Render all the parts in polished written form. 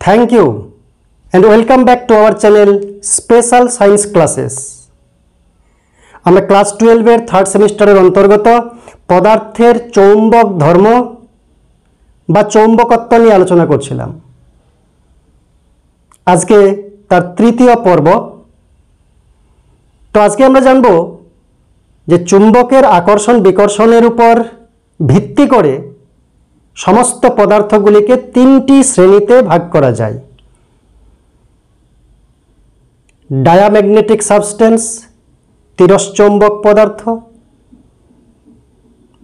Thank you and welcome back to our channel Special Science Classes. আমরা class 12 এর third সেমিস্টারের অন্তর্গত পদার্থের চৌম্বক ধর্ম বা চৌম্বকত্ব নিয়ে আলোচনা করছিলাম। আজকে তার তৃতীয় পর্ব। তো আজকে আমরা জানব যে চুম্বকের আকর্ষণ বিকর্ষণের উপর ভিত্তি করে সমস্ত পদার্থগুলিকে তিনটি শ্রেণীতে ভাগ করা যায়। ডায়াম্যাগনেটিক সাবস্টেন্স তিরশ্চৌম্বক পদার্থ,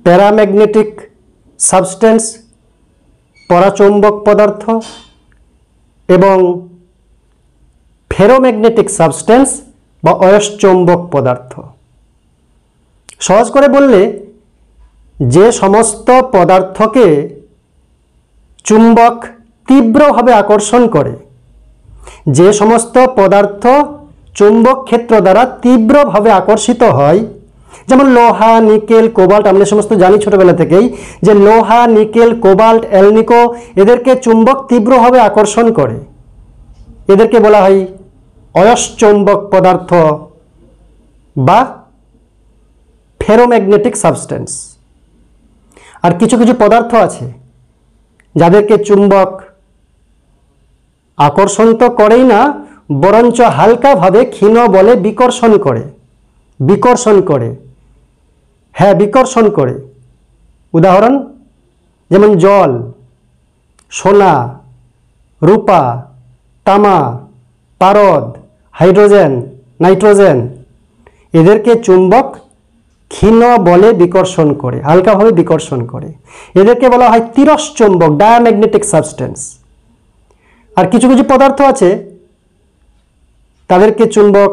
প্যারাম্যাগনেটিক সাবস্টেন্স পরাচৌম্বক পদার্থ এবং ফেরোম্যাগনেটিক সাবস্টেন্স বা অয়স্চৌম্বক পদার্থ। সহজ করে বললে যে সমস্ত পদার্থকে চুম্বক তীব্রভাবে আকর্ষণ করে, যে সমস্ত পদার্থ চুম্বক ক্ষেত্র দ্বারা তীব্রভাবে আকর্ষিত হয়, যেমন লোহা, নিকেল, কোবাল্ট, আমরা সমস্ত জানি ছোটবেলা থেকেই যে লোহা, নিকেল, কোবাল্ট, অ্যালনিকো এদেরকে চুম্বক তীব্রভাবে আকর্ষণ করে, এদেরকে বলা হয় অয়স্চৌম্বক পদার্থ বা ফেরোম্যাগনেটিক সাবস্টেন্স। আর কিছু কিছু পদার্থ আছে যাদেরকে চুম্বক আকর্ষণ তো করেই না, বরঞ্চ হালকাভাবে ক্ষীণ বলে বিকর্ষণ করে। বিকর্ষণ করে। উদাহরণ যেমন জল, সোনা, রূপা, তামা, পারদ, হাইড্রোজেন, নাইট্রোজেন এদেরকে চুম্বক ক্ষীণ বলে বিকর্ষণ করে, হালকাভাবে বিকর্ষণ করে। এদেরকে বলা হয় তিরশ্চৌম্বক, ডায়াম্যাগনেটিক সাবস্টেন্স। আর কিছু কিছু পদার্থ আছে তাদেরকে চুম্বক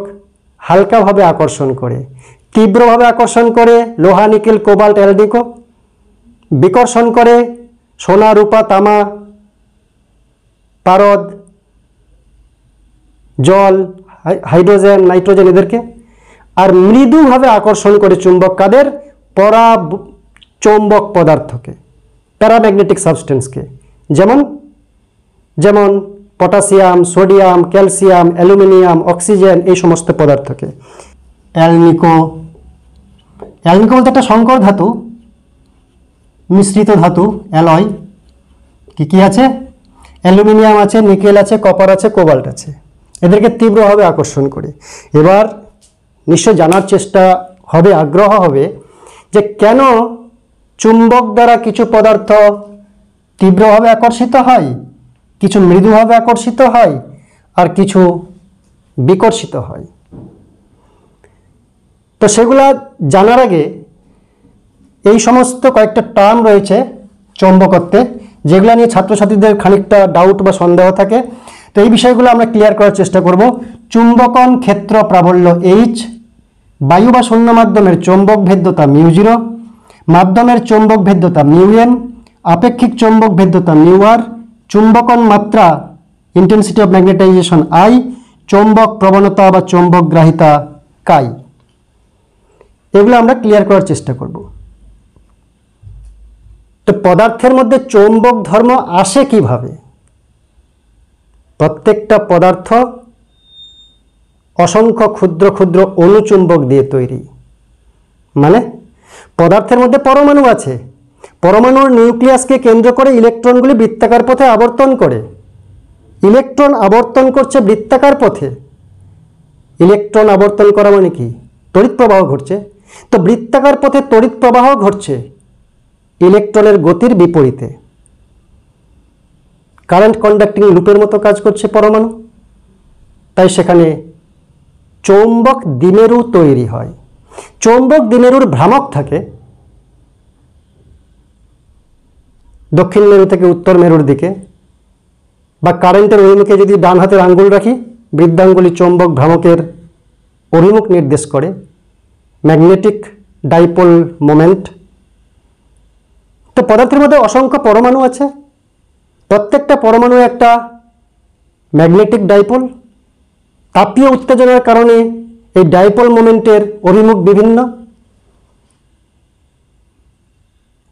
হালকাভাবে আকর্ষণ করে, তীব্রভাবে আকর্ষণ করে লোহা, নিকেল, কোবাল্ট, অ্যালনিকো, বিকর্ষণ করে সোনা, রূপা, তামা, পারদ, জল, হাইড্রোজেন, নাইট্রোজেন এদেরকে। আর মৃদুভাবে আকর্ষণ করে চুম্বক কাদের? পরাচৌম্বক পদার্থকে, প্যারাম্যাগনেটিক সাবস্টেন্সকে। যেমন potassium, sodium, calcium, aluminium, oxygen এই সমস্ত পদার্থকে। অ্যালনিকো বলতে একটা সংকর ধাতু, মিশ্রিত ধাতু, অ্যালয়। কি আছে? অ্যালুমিনিয়াম আছে, নিকেল আছে, কপার আছে, কোবাল্ট আছে। এদেরকে তীব্রভাবে আকর্ষণ করে। এবার নিশ্চয় জানার চেষ্টা হবে, আগ্রহ হবে যে কেন চুম্বক দ্বারা কিছু পদার্থ তীব্রভাবে আকর্ষিত হয়, কিছু মৃদুভাবে আকর্ষিত হয়, আর কিছু বিকর্ষিত হয়। তো সেগুলা জানার আগে এই সমস্ত কয়েকটা টার্ম রয়েছে চৌম্বকত্বে, যেগুলো নিয়ে ছাত্রছাত্রীদের খানিকটা ডাউট বা সন্দেহ থাকে। তো এই বিষয়গুলো আমরা ক্লিয়ার করার চেষ্টা করব। চুম্বকন ক্ষেত্র প্রাবল্য H, বায়ু বা শূন্য মাধ্যমের চৌম্বক ভেদ্যতা μ0, মাধ্যমের চৌম্বক ভেদ্যতা μm, আপেক্ষিক চৌম্বক ভেদ্যতা μr, চুম্বকন মাত্রা ইন্টেন্সিটি অফ ম্যাগনেটাইজেশন I, চৌম্বক প্রবণতা বা চৌম্বক গ্রাহিতা কাই। এগুলো আমরা ক্লিয়ার করার চেষ্টা করব। তো পদার্থের মধ্যে চৌম্বক ধর্ম আসে কিভাবে? প্রত্যেকটা পদার্থ অসংখ্য ক্ষুদ্র ক্ষুদ্র অণুচুম্বক দিয়ে তৈরি। মানে পদার্থের মধ্যে পরমাণু আছে, পরমাণুর নিউক্লিয়াসকে কেন্দ্র করে ইলেকট্রনগুলি বৃত্তাকার পথে আবর্তন করে। ইলেকট্রন আবর্তন করছে বৃত্তাকার পথে। ইলেকট্রন আবর্তন করা মানে কি? তড়িৎ প্রবাহ ঘটছে। তো বৃত্তাকার পথে তড়িৎ প্রবাহ ঘটছে ইলেকট্রনের গতির বিপরীতে। কারেন্ট কন্ডাক্টিং লুপের মতো কাজ করছে পরমাণু। তাই সেখানে চৌম্বক দ্বিমেরু তৈরি হয়। চৌম্বক দ্বিমেরুর ভ্রামক থাকে দক্ষিণ মেরু থেকে উত্তর মেরুর দিকে, বা কারেন্টের অভিমুখে যদি ডান হাতের আঙ্গুল রাখি, বৃদ্ধাঙ্গুলি চৌম্বক ভ্রামকের অভিমুখ নির্দেশ করে, ম্যাগনেটিক ডাইপোল মোমেন্ট। তো পদার্থের মধ্যে অসংখ্য পরমাণু আছে, প্রত্যেকটা পরমাণু একটা ম্যাগনেটিক ডাইপোল। তাপীয় উত্তেজনার কারণে এই ডাইপোল মোমেন্টের অভিমুখ বিভিন্ন।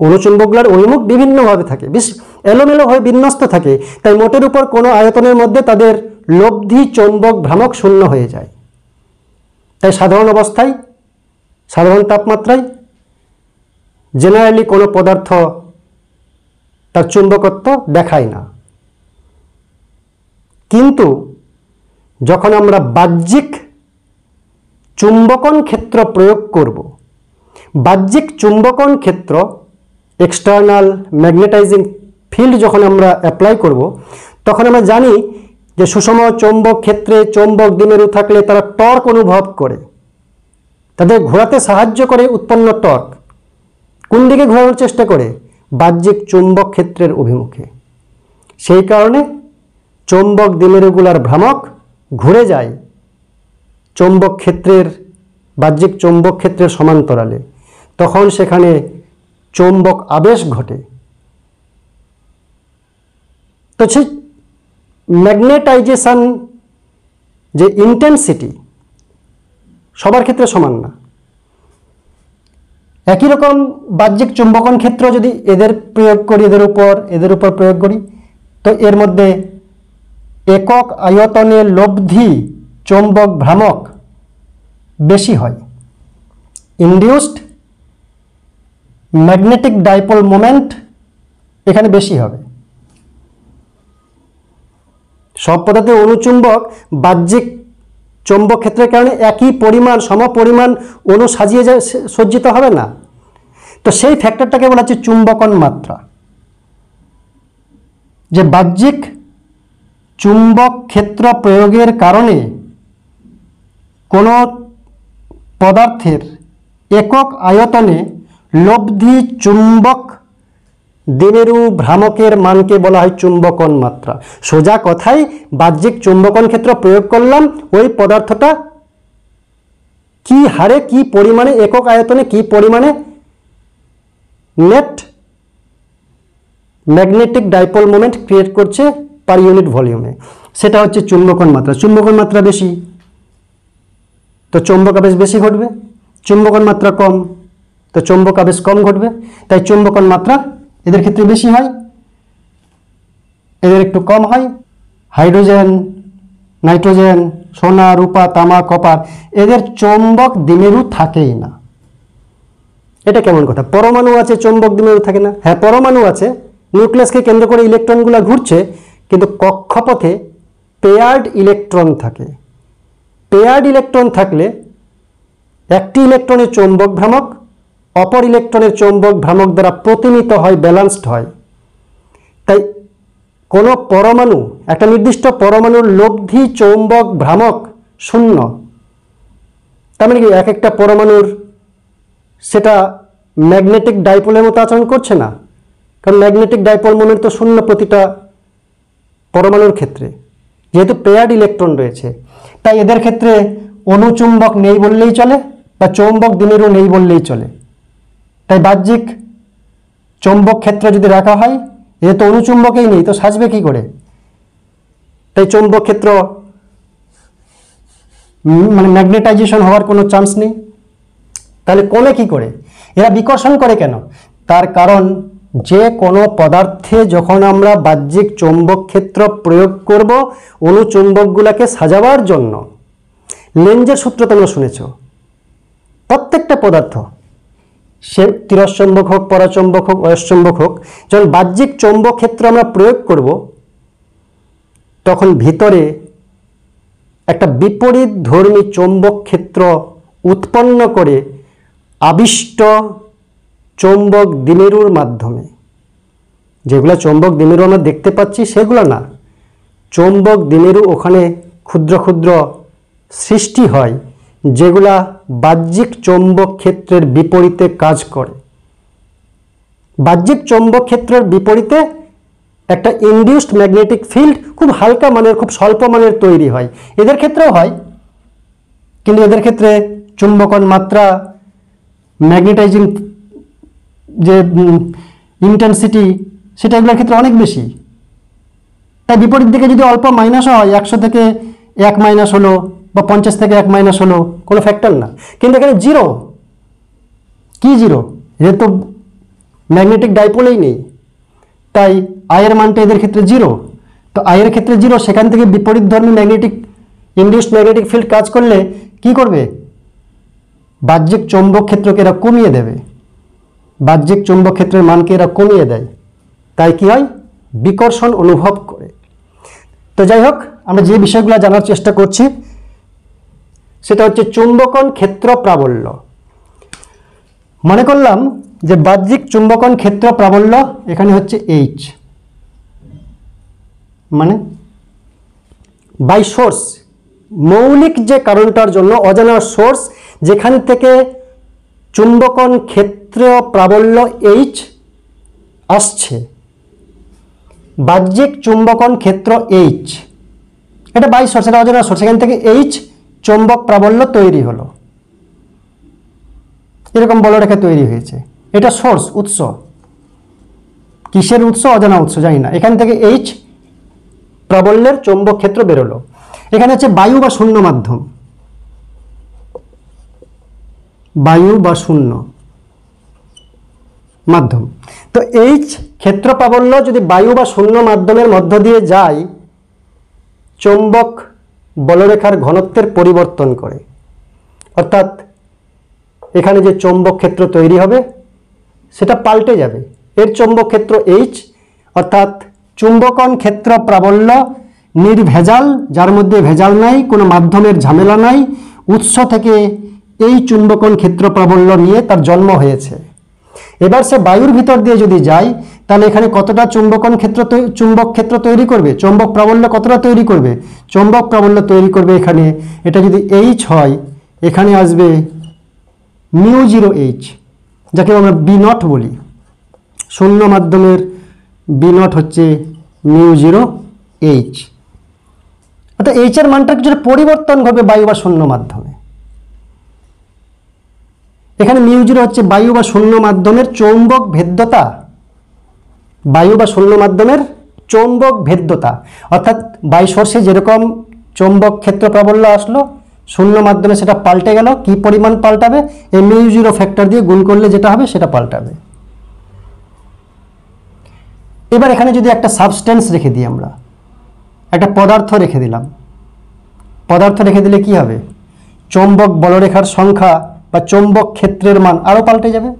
অনুচুম্বকগুলোর অভিমুখ বিভিন্নভাবে থাকে, বেশ এলোমেলো হয়ে বিন্যস্ত থাকে, তাই মোটের উপর কোনো আয়তনের মধ্যে তাদের লব্ধি চৌম্বক ভ্রামক শূন্য হয়ে যায়। তাই সাধারণ অবস্থায়, সাধারণ তাপমাত্রায় জেনারেলি কোনো পদার্থ তার চুম্বকত্ব দেখায় না। কিন্তু যখন আমরা বাহ্যিক চুম্বকন ক্ষেত্র প্রয়োগ করব, বাহ্যিক চুম্বকন ক্ষেত্র এক্সটার্নাল ম্যাগনেটাইজিং ফিল্ড যখন আমরা অ্যাপ্লাই করব, তখন আমরা জানি যে সুষম চৌম্বক ক্ষেত্রে চৌম্বক দ্বিমেরু থাকলে তারা টর্ক অনুভব করে, তাদের ঘোরাতে সাহায্য করে উৎপন্ন টর্ক কোন দিকে ঘোরানোর চেষ্টা করে? বাহ্যিক চুম্বক ক্ষেত্রের অভিমুখে। সেই কারণে চৌম্বক দ্বিমেরুগুলার ভ্রামক ঘুরে যায় চৌম্বক ক্ষেত্রের, বাহ্যিক চৌম্বক ক্ষেত্রের সমান্তরালে, তখন সেখানে চৌম্বক আবেশ ঘটে। তো সেই ম্যাগনেটাইজেশন যে ইন্টেন্সিটি সবার ক্ষেত্রে সমান না। একই রকম বাহ্যিক চুম্বকন ক্ষেত্র যদি এদের প্রয়োগ করি, এদের উপর প্রয়োগ করি, তো এর মধ্যে একক আয়তনে লব্ধি চৌম্বক ভ্রামক বেশি হয়। ইনডিউসড ম্যাগনেটিক ডাইপোল মোমেন্ট এখানে বেশি হবে। সব পদার্থে অনুচুম্বক বাহ্যিক চৌম্বক ক্ষেত্রের কারণে একই পরিমাণ, সমপরিমাণ অণু সাজিয়ে সজ্জিত হবে না। তো সেই ফ্যাক্টরটাকে বলা হচ্ছে চুম্বকন মাত্রা। যে বাহ্যিক চুম্বক ক্ষেত্র প্রয়োগের কারণে কোনো পদার্থের একক আয়তনে লব্ধি চুম্বক দ্বিমেরু ভ্রামকের মানকে বলা হয় চুম্বকন মাত্রা। সোজা কথায় বাহ্যিক চুম্বকন ক্ষেত্র প্রয়োগ করলাম, ওই পদার্থটা কি হারে, কি পরিমাণে, একক আয়তনে কি পরিমাণে net magnetic dipole moment create করছে পার ইউনিট ভলিউমে, সেটা হচ্ছে চুম্বকন মাত্রা। চুম্বকন মাত্রা বেশি তো চৌম্বক আবেশ বেশি ঘটবে, চুম্বকন মাত্রা কম তো চৌম্বক আবেশ কম ঘটবে। তাই চুম্বকন মাত্রা এদের ক্ষেত্রে বেশি হয়, এদের একটু কম হয়। হাইড্রোজেন, নাইট্রোজেন, সোনা, রূপা, তামা, কপার এদের চৌম্বক দ্বিমেরু থাকেই না। এটা কেমন কথা? পরমাণু আছে, চৌম্বক দ্বিমেরু থাকে না? হ্যাঁ, পরমাণু আছে, নিউক্লিয়াসকে কেন্দ্র করে ইলেকট্রনগুলো ঘুরছে, কিন্তু কক্ষপথে পেয়ার্ড ইলেকট্রন থাকে। পেয়ার্ড ইলেকট্রন থাকলে একটি ইলেকট্রনের চৌম্বক ভ্রামক অপর ইলেকট্রনের চৌম্বক ভ্রামক দ্বারা প্রতিনিত হয়, ব্যালান্সড হয়। তাই কোনো পরমাণু, একটা নির্দিষ্ট পরমাণুর লব্ধি চৌম্বক ভ্রামক শূন্য। তার মানে কি এক একটা পরমাণুর সেটা ম্যাগনেটিক ডাইপোলের মতো আচরণ করছে না, কারণ ম্যাগনেটিক ডাইপোল মোমেন্ট তো শূন্য প্রতিটা পরমাণুর ক্ষেত্রে, যেহেতু পেয়ার্ড ইলেকট্রন রয়েছে। তাই এদের ক্ষেত্রে অনুচুম্বক নেই বললেই চলে, বা চৌম্বক দ্বিমেরু নেই বললেই চলে। তাই বাহ্যিক চৌম্বক ক্ষেত্র যদি রাখা হয়, এদের তো অনুচুম্বকেই নেই, তো সাজবে কি করে? তাই চৌম্বক ক্ষেত্র মানে ম্যাগনেটাইজেশন হওয়ার কোনো চান্স নেই। তাহলে কমে কি করে? এরা বিকর্ষণ করে কেন? তার কারণ যে কোনো পদার্থে যখন আমরা বাহ্যিক চৌম্বক ক্ষেত্র প্রয়োগ করব অনুচুম্বকগুলোকে সাজাবার জন্য, লেঞ্জের সূত্র তোমরা শুনেছ, প্রত্যেকটা পদার্থ সে তিরস্চম্বক হোক, পরাচম্বক হোক, অয়স্চম্বক হোক, যখন বাহ্যিক চৌম্বক ক্ষেত্র আমরা প্রয়োগ করব তখন ভিতরে একটা বিপরীত ধর্মী চৌম্বক ক্ষেত্র উৎপন্ন করে আবিষ্ট চৌম্বক দ্বিমেরুর মাধ্যমে, যেগুলো চৌম্বক দ্বিমেরু আমরা দেখতে পাচ্ছি সেগুলো না, চৌম্বক দ্বিমেরু ওখানে ক্ষুদ্র ক্ষুদ্র সৃষ্টি হয় যেগুলা বাহ্যিক চৌম্বক ক্ষেত্রের বিপরীতে কাজ করে। বাহ্যিক চৌম্বক ক্ষেত্রের বিপরীতে একটা ইনডিউসড ম্যাগনেটিক ফিল্ড খুব হালকা মানের, খুব স্বল্প মানের তৈরি হয়। এদের ক্ষেত্রেও হয়, কিন্তু এদের ক্ষেত্রে চুম্বকন মাত্রা, ম্যাগনেটাইজিং যে ইন্টেন্সিটি সেটা এগুলোর ক্ষেত্রে অনেক বেশি। তাই বিপরীত দিকে যদি অল্প মাইনাসও হয়, 100 থেকে 1 মাইনাস হলো বা 50 থেকে 1 মাইনাস হলো, কোনো ফ্যাক্টর না। কিন্তু এখানে জিরো। কি জিরো? এর তো ম্যাগনেটিক ডাইপোলেই নেই, তাই আয়ের মানটা এদের ক্ষেত্রে 0। তো আয়ের ক্ষেত্রে 0, সেখান থেকে বিপরীতধর্মী ম্যাগনেটিক ইনডিউসড ম্যাগনেটিক ফিল্ড কাজ করলে কি করবে? বাহ্যিক চৌম্বক ক্ষেত্রকে এরা কমিয়ে দেবে, বাহ্যিক চৌম্বক ক্ষেত্রের মানকে এরা কমিয়ে দেয়, তাই কি হয়? বিকর্ষণ অনুভব করে। তো যাই হোক, আমরা যে বিষয়গুলো জানার চেষ্টা করছি সেটা হচ্ছে চুম্বকন ক্ষেত্র প্রাবল্য। মনে করলাম যে বাহ্যিক চুম্বকন ক্ষেত্র প্রাবল্য এখানে হচ্ছে H, মানে বাই সোর্স, মৌলিক যে কারণটার জন্য অজানা সোর্স যেখান থেকে চুম্বকন ক্ষেত্র প্রাবল্য H আসছে, বাহ্যিক চুম্বকন ক্ষেত্র H, এটা বাই সোর্স, এটা অজানা সোর্স, সেখান থেকে H চৌম্বক প্রাবল্য তৈরি হলো, এরকম বলরেখা তৈরি হয়েছে। এটা সোর্স, উৎস। কিসের উৎস? অজানা উৎস, জানি না। এখান থেকে H প্রাবল্যের চৌম্বক ক্ষেত্র বেরোলো। এখানে হচ্ছে বায়ু বা শূন্য মাধ্যম, বায়ু বা শূন্য মাধ্যম। তো H ক্ষেত্র প্রাবল্য যদি বায়ু বা শূন্য মাধ্যমের মধ্য দিয়ে যায়, চৌম্বক বলরেখার ঘনত্বের পরিবর্তন করে, অর্থাৎ এখানে যে চৌম্বক ক্ষেত্র তৈরি হবে সেটা পাল্টে যাবে। এর চৌম্বক ক্ষেত্র H, অর্থাৎ চুম্বকন ক্ষেত্র প্রাবল্য নির্ভেজাল, যার মধ্যে ভেজাল নাই, কোনো মাধ্যমের ঝামেলা নাই, উৎস থেকে এই চুম্বকন ক্ষেত্র প্রাবল্য নিয়ে তার জন্ম হয়েছে। এবার সে বায়ুর ভিতর দিয়ে যদি যায়, তাহলে এখানে কতটা চুম্বকন ক্ষেত্র, চুম্বক ক্ষেত্র তৈরি করবে? চৌম্বক প্রাবল্য কতটা তৈরি করবে? চৌম্বক প্রাবল্য তৈরি করবে এখানে, এটা যদি H হয়, এখানে আসবে μ0H, যাকে আমরা B0 বলি। শূন্য মাধ্যমের B0 হচ্ছে μ0H, অর্থাৎ H এর মানটা কিছুটা পরিবর্তন ঘটবে বায়ু বা শূন্য মাধ্যমে। এখানে μ0 হচ্ছে বায়ু বা শূন্য মাধ্যমের চৌম্বক ভেদ্যতা, বায়ু বা শূন্য মাধ্যমের চৌম্বক ভেদ্যতা, অর্থাৎ বাই সোর্সে যেরকম চৌম্বক ক্ষেত্র প্রাবল্য আসলো, শূন্য মাধ্যমে সেটা পাল্টে গেল। কি পরিমাণ পাল্টাবে? এই μ0 ফ্যাক্টর দিয়ে গুণ করলে যেটা হবে সেটা পাল্টাবে। এবার এখানে যদি একটা সাবস্টেন্স রেখে দিই, আমরা একটা পদার্থ রেখে দিলাম, পদার্থ রেখে দিলে কি হবে? চৌম্বক বলরেখার সংখ্যা বা চৌম্বক ক্ষেত্রের মান আরও পাল্টে যাবে।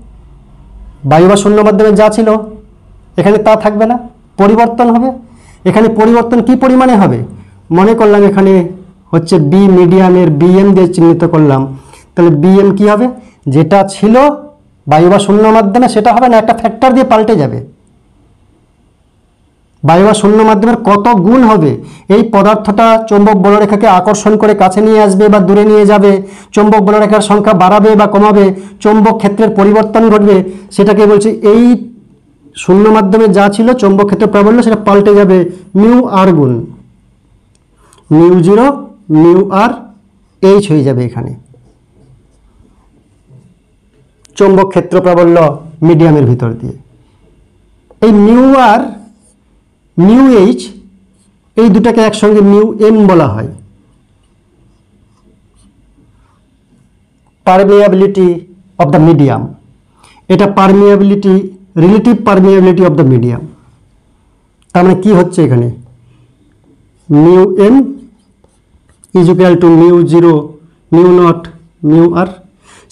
বায়ু বা শূন্য মাধ্যমে যা ছিল এখানে তা থাকবে না, পরিবর্তন হবে। এখানে পরিবর্তন কি পরিমাণে হবে? মনে করলাম এখানে হচ্ছে বি মিডিয়ামের BM দিয়ে চিহ্নিত করলাম, তাহলে BM কি হবে? যেটা ছিল বায়ু বা শূন্য মাধ্যমে সেটা হবে না, একটা ফ্যাক্টর দিয়ে পাল্টে যাবে। বায়ু বা শূন্য মাধ্যমের কত গুণ হবে? এই পদার্থটা চৌম্বক বলরেখাকে আকর্ষণ করে কাছে নিয়ে আসবে বা দূরে নিয়ে যাবে, চৌম্বক বলরেখার সংখ্যা বাড়াবে বা কমাবে, চৌম্বক ক্ষেত্রের পরিবর্তন ঘটবে, সেটাকে বলছে এই শূন্য মাধ্যমে যা ছিল চৌম্বক ক্ষেত্র প্রাবল্য সেটা পাল্টে যাবে μr গুণ μ0 μrH হয়ে যাবে এখানে চৌম্বক ক্ষেত্র প্রাবল্য মিডিয়ামের ভিতর দিয়ে। এই μr μH এই দুটাকে একসঙ্গে μm বলা হয়। পারমিয়াবিলিটি অফ দ্য মিডিয়াম, এটা permeability, relative permeability of the medium. তার মানে কি হচ্ছে এখানে? μm is equal two μ0 μ0 μr,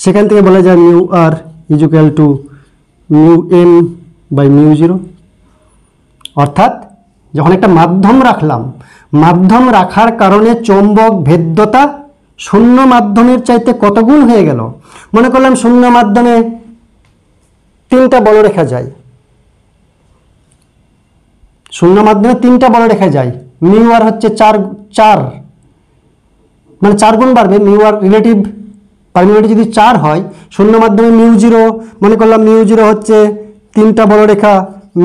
সেখান থেকে বলা যায় μr is equal two μm by μ0। অর্থাৎ যখন একটা মাধ্যম রাখলাম, মাধ্যম রাখার কারণে চৌম্বক ভেদ্যতা শূন্য মাধ্যমের চাইতে কত গুণ হয়ে গেল। মনে করলাম শূন্য মাধ্যমে 3টা বলরেখা যায়, শূন্য মাধ্যমে 3টা বলরেখা যায়, μr হচ্ছে 4 মানে 4 গুণ বাড়বে। μr রিলেটিভ পারমিয়াবিলিটি যদি 4 হয়, শূন্য মাধ্যমে μ0 মনে করলাম μ0 হচ্ছে 3টা বলরেখা,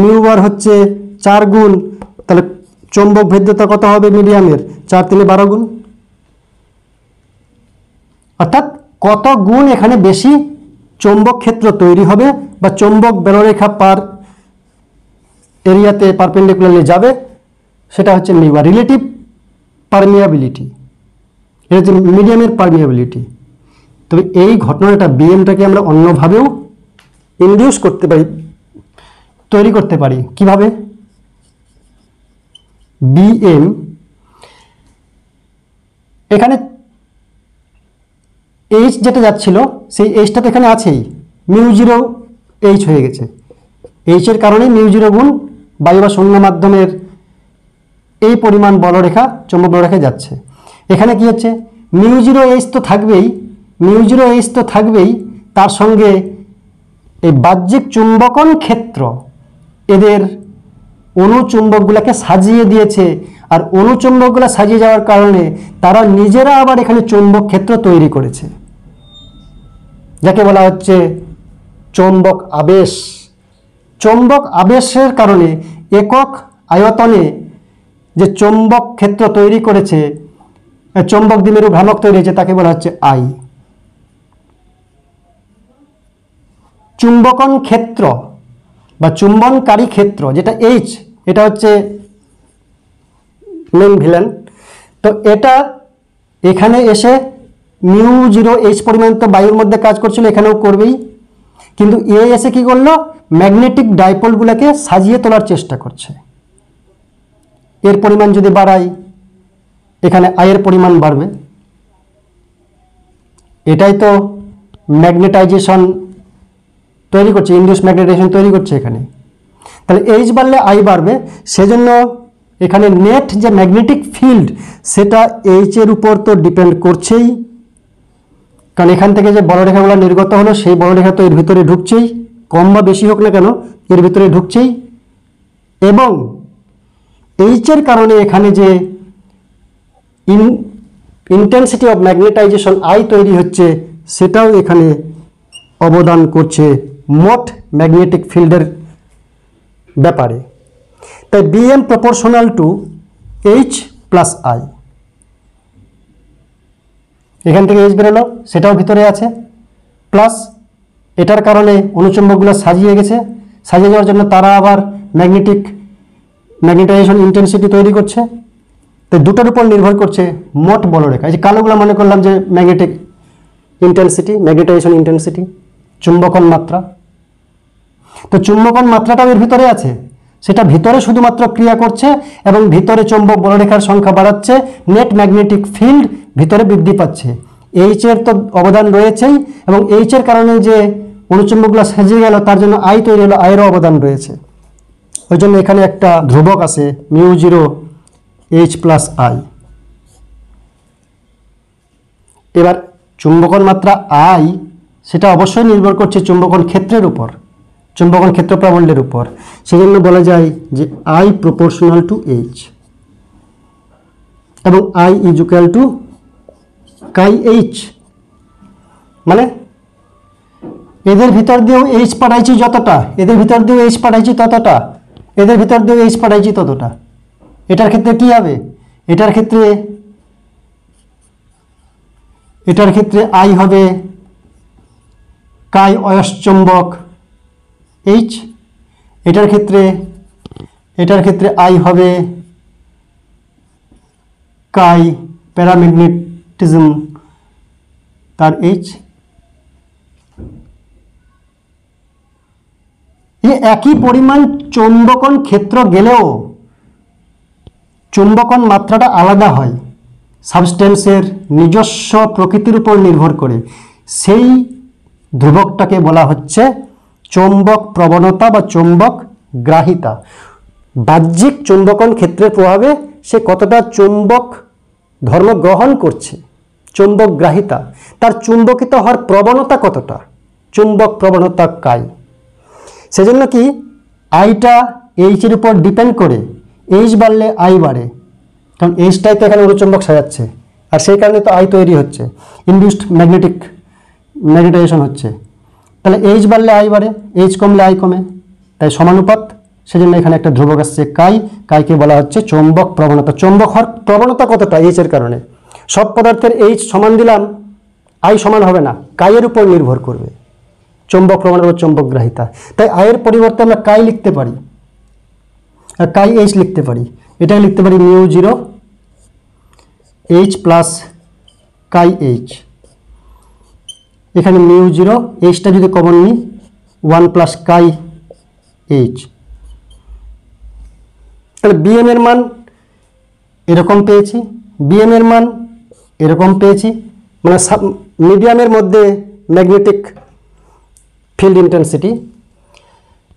μr হচ্ছে 4 গুণ, তাহলে চৌম্বক ভেদ্যতা কত হবে মিডিয়ামের? 4 × 3 = 12 গুণ। অর্থাৎ কত গুণ এখানে বেশি চৌম্বক ক্ষেত্র তৈরি হবে বা চৌম্বক বলরেখা পার এরিয়াতে পারপেন্ডিকুলারলি যাবে, সেটা হচ্ছে μr রিলেটিভ পারমিয়াবিলিটি, এটা হচ্ছে মিডিয়ামের পারমিয়াবিলিটি। তবে এই ঘটনাটা BMটাকে আমরা অন্যভাবেও ইনডিউস করতে পারি, তৈরি করতে পারি কিভাবে? Bm এখানে H যেটা যাচ্ছিল সেই Hটা তো এখানে আছেই, μ0 H হয়ে গেছে। H এর কারণে μ0 গুণ বায়ু বা শূন্য মাধ্যমের এই পরিমাণ বলরেখা চৌম্বক বলরেখা যাচ্ছে। এখানে কি হচ্ছে, μ0 H তো থাকবেই, μ0 H তো থাকবেই, তার সঙ্গে এই বাহ্যিক চুম্বকন ক্ষেত্র এদের অণুচুম্বকগুলোকে সাজিয়ে দিয়েছে। আর অণুচুম্বকগুলো সাজিয়ে যাওয়ার কারণে তারা নিজেরা আবার এখানে চৌম্বক ক্ষেত্র তৈরি করেছে, যাকে বলা হচ্ছে চৌম্বক আবেশ। চৌম্বক আবেশের কারণে একক আয়তনে যে চৌম্বক ক্ষেত্র তৈরি করেছে, চৌম্বক দ্বিমেরু ভ্রামক তৈরি হয়েছে, তাকে বলা হচ্ছে আই। চুম্বকন ক্ষেত্র বা চুম্বনকারী ক্ষেত্র যেটা H, এটা হচ্ছে মেন ভিলেন। তো এটা এখানে এসে μ0 H পরিমাণ তো বায়ুর মধ্যে কাজ করছিল, এখানেও করবেই, কিন্তু এ এসে কি করলো, ম্যাগনেটিক ডাইপোলগুলোকে সাজিয়ে তোলার চেষ্টা করছে। এর পরিমাণ যদি বাড়াই, এখানে আয়ের পরিমাণ বাড়বে। এটাই তো ম্যাগনেটাইজেশন তৈরি করছে, ইন্ডিউস ম্যাগনেটাইজেশন তৈরি করছে এখানে। তাহলে H বাড়লে আই বাড়বে, সেজন্য এখানে নেট যে ম্যাগনেটিক ফিল্ড সেটা H এর উপর তো ডিপেন্ড করছেই, কারণ এখান থেকে যে বলরেখাগুলো নির্গত হলো সেই বলরেখা তো এর ভিতরে ঢুকছেই, কম বা বেশি হোক না কেন এর ভিতরে ঢুকছেই। এবং H এর কারণে এখানে যে ইন্টেন্সিটি অফ ম্যাগনেটাইজেশন আই তৈরি হচ্ছে, সেটাও এখানে অবদান করছে মোট ম্যাগনেটিক ফিল্ডের ব্যাপারে। তাই Bm proportional to H plus I. এখান থেকে H বেরোলো, সেটাও ভিতরে আছে, প্লাস এটার কারণে অনুচুম্বকগুলো সাজিয়ে গেছে, সাজিয়ে যাওয়ার জন্য তারা আবার ম্যাগনেটাইজেশন ইন্টেন্সিটি তৈরি করছে। তো দুটোর উপর নির্ভর করছে মোট বলরেখা। এই যে কালোগুলো মনে করলাম যে ম্যাগনেটিক ইন্টেন্সিটি, ম্যাগনেটাইজেশন ইন্টেন্সিটি, চুম্বকন মাত্রা। তো চুম্বকন মাত্রাটাও এর ভিতরে আছে, সেটা ভিতরে শুধুমাত্র ক্রিয়া করছে এবং ভিতরে চৌম্বক বলরেখার সংখ্যা বাড়াচ্ছে, নেট ম্যাগনেটিক ফিল্ড ভিতরে বৃদ্ধি পাচ্ছে। H এর তো অবদান রয়েছেই, এবং H এর কারণে যে অনুচুম্বকগুলো সাজিয়ে গেল তার জন্য আই তৈরি হলো, আয়েরও অবদান রয়েছে। ওই জন্য এখানে একটা ধ্রুবক আছে μ0 H প্লাস আই। এবার চুম্বকন মাত্রা আই সেটা অবশ্যই নির্ভর করছে চুম্বকন ক্ষেত্রের উপর, চুম্বকন ক্ষেত্র প্রাবল্যের উপর। সেই জন্য বলা যায় যে আই প্রপোর্শনাল টু H, এবং I is equal to chi H। মানে এদের ভিতর দিয়েও H পাঠাইছি যতটা, এদের ভিতর দিয়েও H পাঠাইছি ততটা, এদের ভিতর দিয়েও H পাঠাইছি ততটা। এটার ক্ষেত্রে কি হবে, এটার ক্ষেত্রে আই হবে কাই অয়স্চুম্বক H। এটার ক্ষেত্রে আই হবে কাই প্যারাম্যাগনেটিজম তার H। একই পরিমাণ চৌম্বকন ক্ষেত্র গেলেও চুম্বকন মাত্রাটা আলাদা হয় সাবস্টেন্সের নিজস্ব প্রকৃতির উপর নির্ভর করে। সেই ধ্রুবকটাকে বলা হচ্ছে চৌম্বক প্রবণতা বা চৌম্বক গ্রাহিতা। বাহ্যিক চুম্বকন ক্ষেত্রের প্রভাবে সে কতটা চুম্বক ধর্ম গ্রহণ করছে, চুম্বক গ্রাহিতা, তার চুম্বকিত হওয়ার প্রবণতা কতটা, চুম্বক প্রবণতা কাই। সেজন্য কি আইটা H এর উপর ডিপেন্ড করে, H বাড়লে আই বাড়ে, কারণ Hটাই তো এখানে অনুচুম্বক সাজাচ্ছে, আর সেই কারণে তো আই তৈরি হচ্ছে, ইনডিউসড ম্যাগনেটাইজেশন হচ্ছে। তাহলে H বাড়লে আই বাড়ে, H কমলে আই কমে, তাই সমানুপাত। সেজন্য এখানে একটা ধ্রুবক আসছে কাই, কাইকে বলা হচ্ছে চৌম্বক প্রবণতা। চৌম্বক হওয়ার প্রবণতা কতটা H এর কারণে। সব পদার্থের H সমান দিলাম, আই সমান হবে না, কাইয়ের উপর নির্ভর করবে চৌম্বক প্রবণতা বা চৌম্বক গ্রাহিতা। তাই আয়ের পরিবর্তে আমরা কাই লিখতে পারি, আর কাই H লিখতে পারি। এটাই লিখতে পারি μ0 H প্লাস কাই H। এখানে μ0 Hটা যদি কমন নিই 1 প্লাস কাই H, তাহলে বিএম এর মান এরকম পেয়েছি, বিএম এর মান এরকম পেয়েছি, মানে মিডিয়ামের মধ্যে ম্যাগনেটিক ফিল্ড ইন্টেন্সিটি।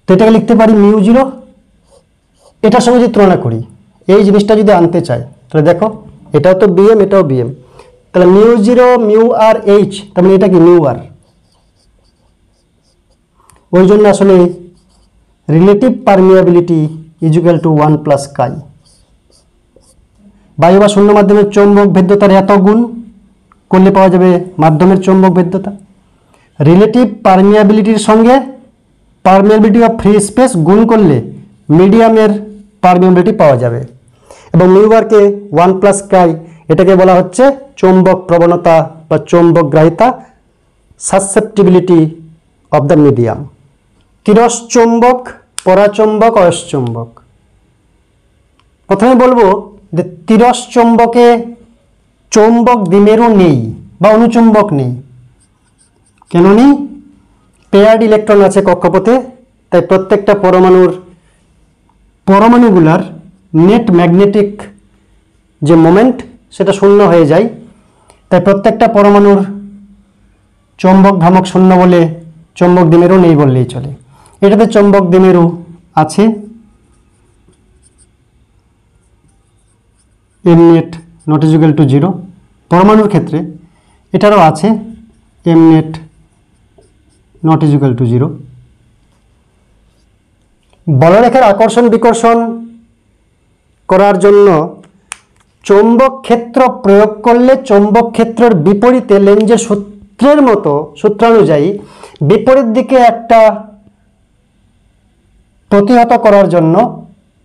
তো এটাকে লিখতে পারি মিউ জিরো। এটার সঙ্গে যদি তুলনা করি, এই জিনিসটা যদি আনতে চাই, তাহলে দেখো এটাও তো বিএম, এটাও বিএম, তাহলে mu zero mu r H, তার মানে এটা কি মিউ আর। ওই জন্য আসলে relative permeability is equal to 1 plus chi. বায়ু বা শূন্য মাধ্যমের চৌম্বক ভেদ্যতার এত গুণ করলে পাওয়া যাবে মাধ্যমের চৌম্বক ভেদ্যতা। রিলেটিভ পারমিয়াবিলিটির সঙ্গে পারমিয়াবিলিটি অফ ফ্রি স্পেস গুণ করলে মিডিয়ামের পারমিয়াবিলিটি পাওয়া যাবে। এবং মিউবারকে 1 প্লাস কাই, এটাকে বলা হচ্ছে চৌম্বক প্রবণতা বা চৌম্বক গ্রাহিতা, সাসসেপ্টিবিলিটি অফ দ্য মিডিয়াম। তিরস চৌম্বক, পরাচৌম্বক, অয়স্চৌম্বক। প্রথমে বলবো যে তিরস চৌম্বকে চৌম্বক দ্বিমেরু নেই বা অনুচুম্বক নেই। কেন নেই? পেয়ার্ড ইলেকট্রন আছে কক্ষপথে, তাই প্রত্যেকটা পরমাণুগুলার নেট ম্যাগনেটিক যে মোমেন্ট সেটা শূন্য হয়ে যায়। তাই প্রত্যেকটা পরমাণুর চৌম্বক ভ্রামক শূন্য বলে চৌম্বক দ্বিমেরু নেই বললেই চলে। এটাতে চৌম্বক দ্বিমেরু আছে, M net naught is equal to 0। পরমাণুর ক্ষেত্রে এটারও আছে, M net naught is equal to 0। বলরেখার আকর্ষণ বিকর্ষণ করার জন্য চৌম্বক ক্ষেত্র প্রয়োগ করলে চৌম্বক ক্ষেত্রের বিপরীতে লেঞ্জের সূত্রের মতো সূত্রানুযায়ী বিপরীত দিকে একটা প্রতিহত করার জন্য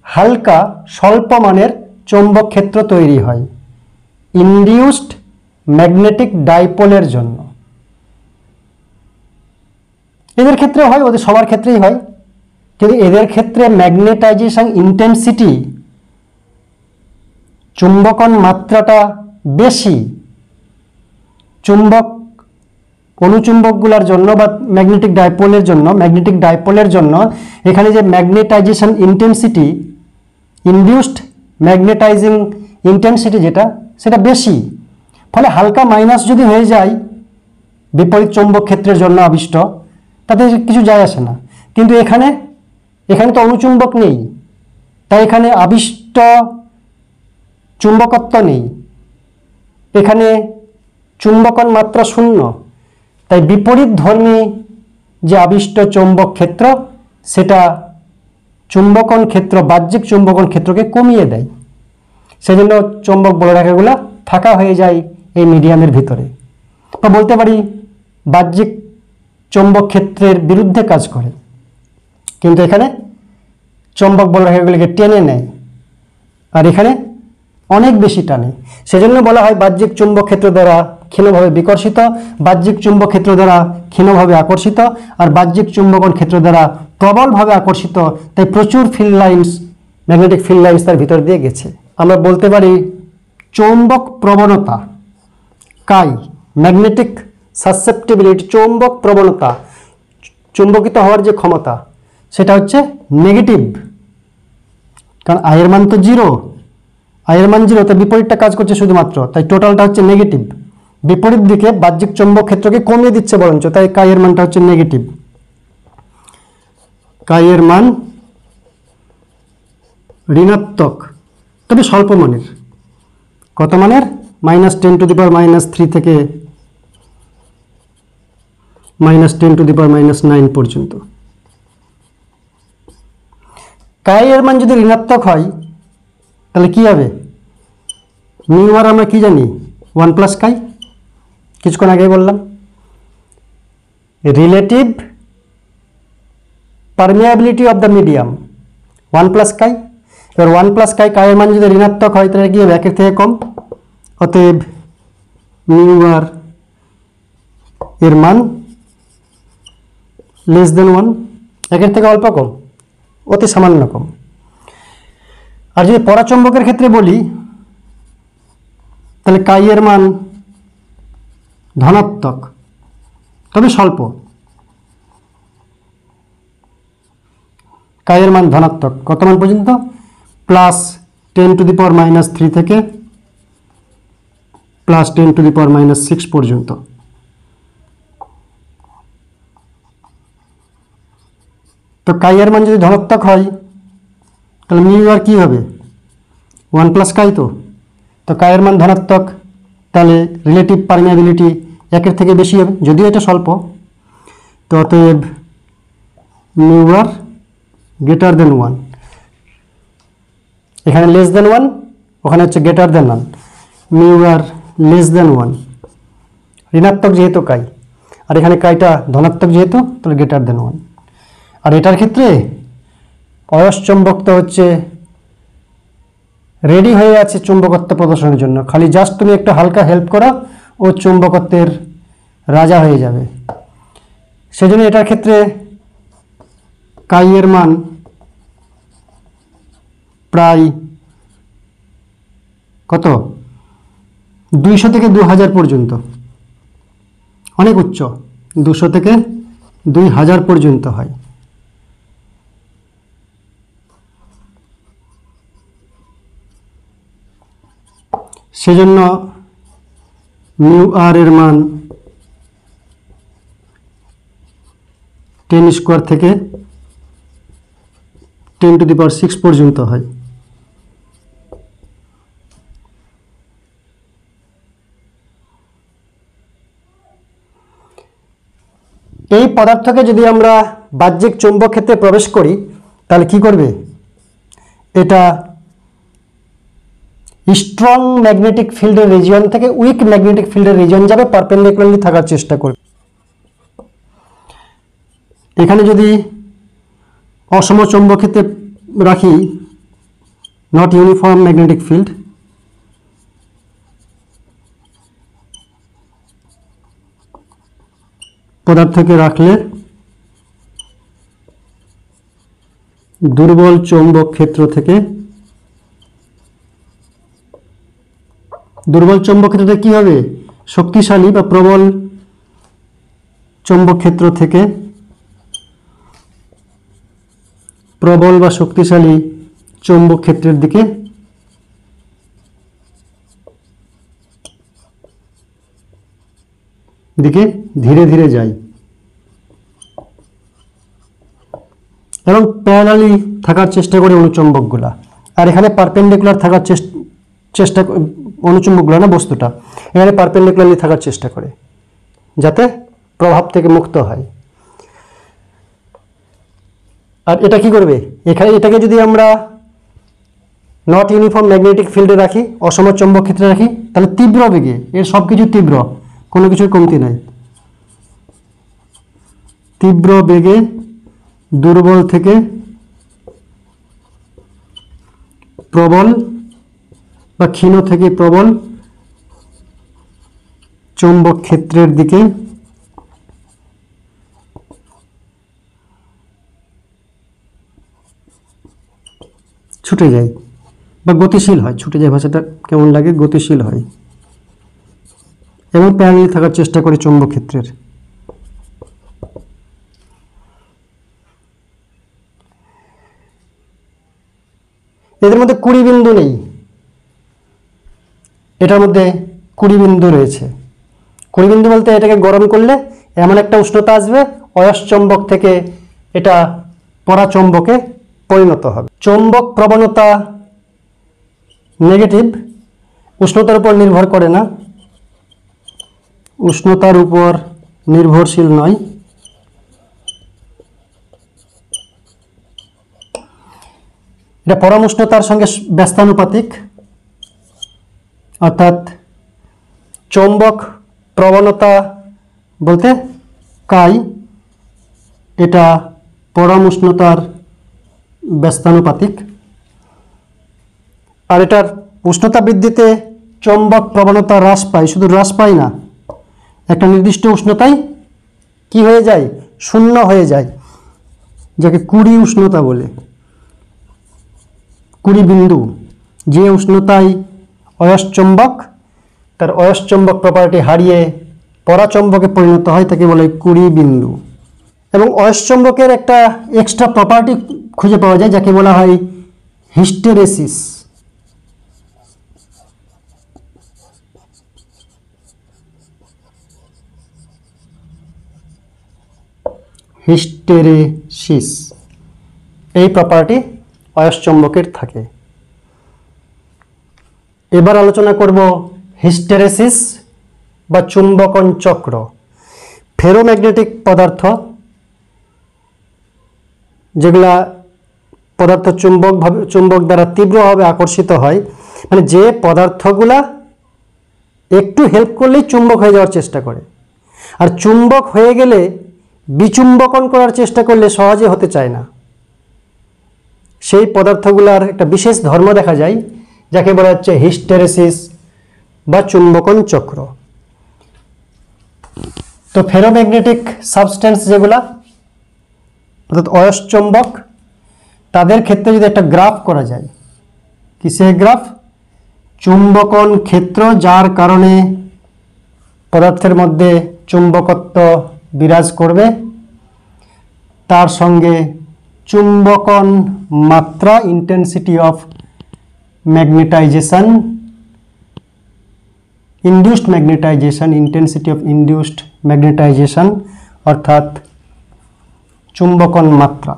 হালকা স্বল্প মানের চৌম্বক ক্ষেত্র তৈরি হয় ইনডিউসড ম্যাগনেটিক ডাইপোলের জন্য। এদের ক্ষেত্রে হয়, ওদের সবার ক্ষেত্রেই হয়, কিন্তু এদের ক্ষেত্রে ম্যাগনেটাইজেশন ইন্টেন্সিটি, চুম্বকন মাত্রাটা বেশি। চুম্বক অনুচুম্বকগুলোর জন্য বা ম্যাগনেটিক ডাইপোলের জন্য এখানে যে magnetization intensity, induced magnetizing intensity যেটা, সেটা বেশি। ফলে হালকা মাইনাস যদি হয়ে যায় বিপরীত চৌম্বক ক্ষেত্রের জন্য আবিষ্ট, তাতে কিছু যায় আসে না। কিন্তু এখানে তো অনুচুম্বক নেই, তাই এখানে আবিষ্ট চুম্বকত্ব নেই, এখানে চুম্বকন মাত্রা শূন্য। তাই বিপরীত ধর্মী যে আবিষ্ট চৌম্বক ক্ষেত্র, সেটা চুম্বকন ক্ষেত্র, বাহ্যিক চুম্বকন ক্ষেত্রকে কমিয়ে দেয়। সেজন্য চৌম্বক বলরেখাগুলো ফাঁকা হয়ে যায় এই মিডিয়ামের ভিতরে, বা বলতে পারি বাহ্যিক চৌম্বক ক্ষেত্রের বিরুদ্ধে কাজ করে। কিন্তু এখানে চৌম্বক বলরেখাগুলিকে টেনে নেয়, আর এখানে অনেক বেশি টানে। সেজন্য বলা হয় বাহ্যিক চুম্বক ক্ষেত্র দ্বারা ক্ষীণভাবে বিকর্ষিত, বাহ্যিক চুম্বক ক্ষেত্র দ্বারা ক্ষীণভাবে আকর্ষিত, আর বাহ্যিক চুম্বকন ক্ষেত্র দ্বারা প্রবলভাবে আকর্ষিত। তাই প্রচুর field lines, magnetic field lines তার ভিতর দিয়ে গেছে। আমরা বলতে পারি চৌম্বক প্রবণতা কাই, ম্যাগনেটিক সাসসেপ্টিবিলিটি, চৌম্বক প্রবণতা, চুম্বকিত হওয়ার যে ক্ষমতা, সেটা হচ্ছে নেগেটিভ। কারণ আয়ের মান তো 0, আয়ের মান 0, তাই বিপরীতটা কাজ করছে শুধুমাত্র, তাই টোটালটা হচ্ছে নেগেটিভ। বিপরীত দিকে বাহ্যিক চৌম্বক ক্ষেত্রকে কমিয়ে দিচ্ছে বরঞ্চ, তাই কাইয়ের মানটা হচ্ছে নেগেটিভ। কাইয়ের মান ঋণাত্মক, তবে স্বল্প মানের। কত মানের? -10⁻³ থেকে -10⁻৯ পর্যন্ত। কাইয়ের মান যদি ঋণাত্মক হয় তাহলে কি হবে? মিউ আর আমরা কি জানি? 1 প্লাস কাই, কিছুক্ষণ আগে বললাম। Relative permeability of the medium 1 plus chi. এবার 1 প্লাস কাইয়ের মান যদি ঋণাত্মক হয় তাহলে কি হবে? 1 থেকে কম। অতএব মিউ আর এর মান <1, 1 থেকে অল্প কম, অতি সামান্য কম। আর যদি পরাচৌম্বকের ক্ষেত্রে বলি তাহলে কাইয়ের মান ধনাত্মক, তবে স্বল্প। কাইয়ের মান ধনাত্মক কত মান পর্যন্ত? প্লাস 10⁻³ থেকে প্লাস 10⁻⁶ পর্যন্ত। তো কাই এর মান যদি ধনাত্মক হয় তাহলে মিউ আর কি হবে 1 প্লাস কাই। তো কাই এর মান ধনাত্মক, তাহলে রিলেটিভ পারমিয়াবিলিটি 1-এর থেকে বেশি হবে, যদিও এটা স্বল্প। তো অতএব মিউ আর গ্রেটার দেন 1, এখানে লেস দেন 1, ওখানে হচ্ছে গ্রেটার দেন 1। মিউ আর লেস দেন 1, ঋণাত্মক যেহেতু কাই, আর এখানে কাইটা ধনাত্মক যেহেতু, তাহলে গ্রেটার দেন 1। আর এটার ক্ষেত্রে অয়স্চম্বকটা হচ্ছে রেডি হয়ে আছে চুম্বকত্ব প্রদর্শনের জন্য, খালি জাস্ট তুমি একটা হালকা হেল্প করো, ও চুম্বকত্বের রাজা হয়ে যাবে। সেজন্য এটার ক্ষেত্রে কাই এর মান প্রায় কত 200 থেকে 2000 পর্যন্ত, অনেক উচ্চ, 200 থেকে 2000 পর্যন্ত হয়। সেজন্য মিউ আর এর মান 10² থেকে 10⁶ পর্যন্ত হয়। এই পদার্থকে যদি আমরা বাহ্যিক চৌম্বক ক্ষেত্রে প্রবেশ করি তাহলে কি করবে, এটা স্ট্রং ম্যাগনেটিক ফিল্ডের রিজিয়ন থেকে উইক ম্যাগনেটিক ফিল্ডের রিজিয়ন যাবে, পারপেন্ডিকুলারলি থাকার চেষ্টা করবে। এখানে যদি অসম চৌম্বক ক্ষেত্রে রাখি, নট ইউনিফর্ম ম্যাগনেটিক ফিল্ড, পদার্থকে রাখলে দুর্বল চৌম্বক ক্ষেত্র থেকে, দুর্বল চৌম্বক ক্ষেত্রে কি হবে, শক্তিশালী বা প্রবল চৌম্বক ক্ষেত্র থেকে প্রবল বা শক্তিশালী চৌম্বক ক্ষেত্রের দিকে ধীরে ধীরে যায় এবং প্যারালালি থাকার চেষ্টা করে অনুচুম্বকগুলা। আর এখানে পারপেন্ডিকুলার থাকার চেষ্টা অনুচুম্বকগুলো না, বস্তুটা এখানে পারপেন্ডিকুলারলি থাকার চেষ্টা করে যাতে প্রভাব থেকে মুক্ত হয়। আর এটা কি করবে, এখানে এটাকে যদি আমরা নট ইউনিফর্ম ম্যাগনেটিক ফিল্ডে রাখি, অসম চৌম্বক ক্ষেত্রে রাখি, তাহলে তীব্র বেগে, এর সব কিছু তীব্র, কোনো কিছুর কমতি নাই, তীব্র বেগে দুর্বল থেকে প্রবল বা ক্ষীণ থেকে প্রবল চৌম্বক ক্ষেত্রের দিকে ছুটে যায় বা গতিশীল হয়। ছুটে যায় ভাষাটা কেমন লাগে, গতিশীল হয় এবং প্যারালালি থাকার চেষ্টা করে চৌম্বক ক্ষেত্রের। এদের মধ্যে 20 বিন্দু নেই, এটার মধ্যে 20 বিন্দু রয়েছে। 20 বিন্দু বলতে এটাকে গরম করলে এমন একটা উষ্ণতা আসবে, অয়স্চম্বক থেকে এটা পরাচম্বকে পরিণত হবে। চৌম্বক প্রবণতা নেগেটিভ, উষ্ণতার উপর নির্ভর করে না, উষ্ণতার উপর নির্ভরশীল নয়। এটা পরম উষ্ণতার সঙ্গে ব্যস্তানুপাতিক, অর্থাৎ চৌম্বক প্রবণতা বলতে কাই, এটা পরম উষ্ণতার ব্যস্তানুপাতিক। আর এটার উষ্ণতা বৃদ্ধিতে চৌম্বক প্রবণতা হ্রাস পায়, শুধু হ্রাস পায় না, একটা নির্দিষ্ট উষ্ণতায় কি হয়ে যায়, শূন্য হয়ে যায়, যাকে 20 উষ্ণতা বলে। 20 বিন্দু, যে উষ্ণতায় অয়স্চম্বক তার অয়স্চম্বক প্রপার্টি হারিয়ে পরাচম্বকে পরিণত হয় তাকে বলে 20 বিন্দু। এবং অয়স্চম্বকের একটা এক্সট্রা প্রপার্টি খুঁজে পাওয়া যায় যাকে বলা হয় হিস্টেরেসিস, হিস্টেরেসিস এই প্রপার্টি অয়স্চম্বকের থাকে। এবার আলোচনা করব হিস্টেরেসিস বা চুম্বকন চক্র। ফেরোম্যাগনেটিক পদার্থ, যেগুলা পদার্থ চুম্বক দ্বারা তীব্রভাবে আকর্ষিত হয়, মানে যে পদার্থগুলা একটু হেল্প করলেই চুম্বক হয়ে যাওয়ার চেষ্টা করে, আর চুম্বক হয়ে গেলে বিচুম্বকন করার চেষ্টা করলে সহজে হতে চায় না, সেই পদার্থগুলার একটা বিশেষ ধর্ম দেখা যায়, যাকে বলা হচ্ছে হিস্টেরেসিস বা চুম্বকন চক্র। তো ফেরোম্যাগনেটিক সাবস্টেন্স যেগুলা অর্থাৎ অয়স্চম্বক, তাদের ক্ষেত্রে যদি একটা গ্রাফ করা যায়, কিসের গ্রাফ? চুম্বকন ক্ষেত্র, যার কারণে পদার্থের মধ্যে চুম্বকত্ব বিরাজ করবে, তার সঙ্গে চুম্বকন মাত্রা, intensity of magnetization, induced magnetization, intensity of induced magnetization অর্থাৎ চুম্বকন মাত্রা।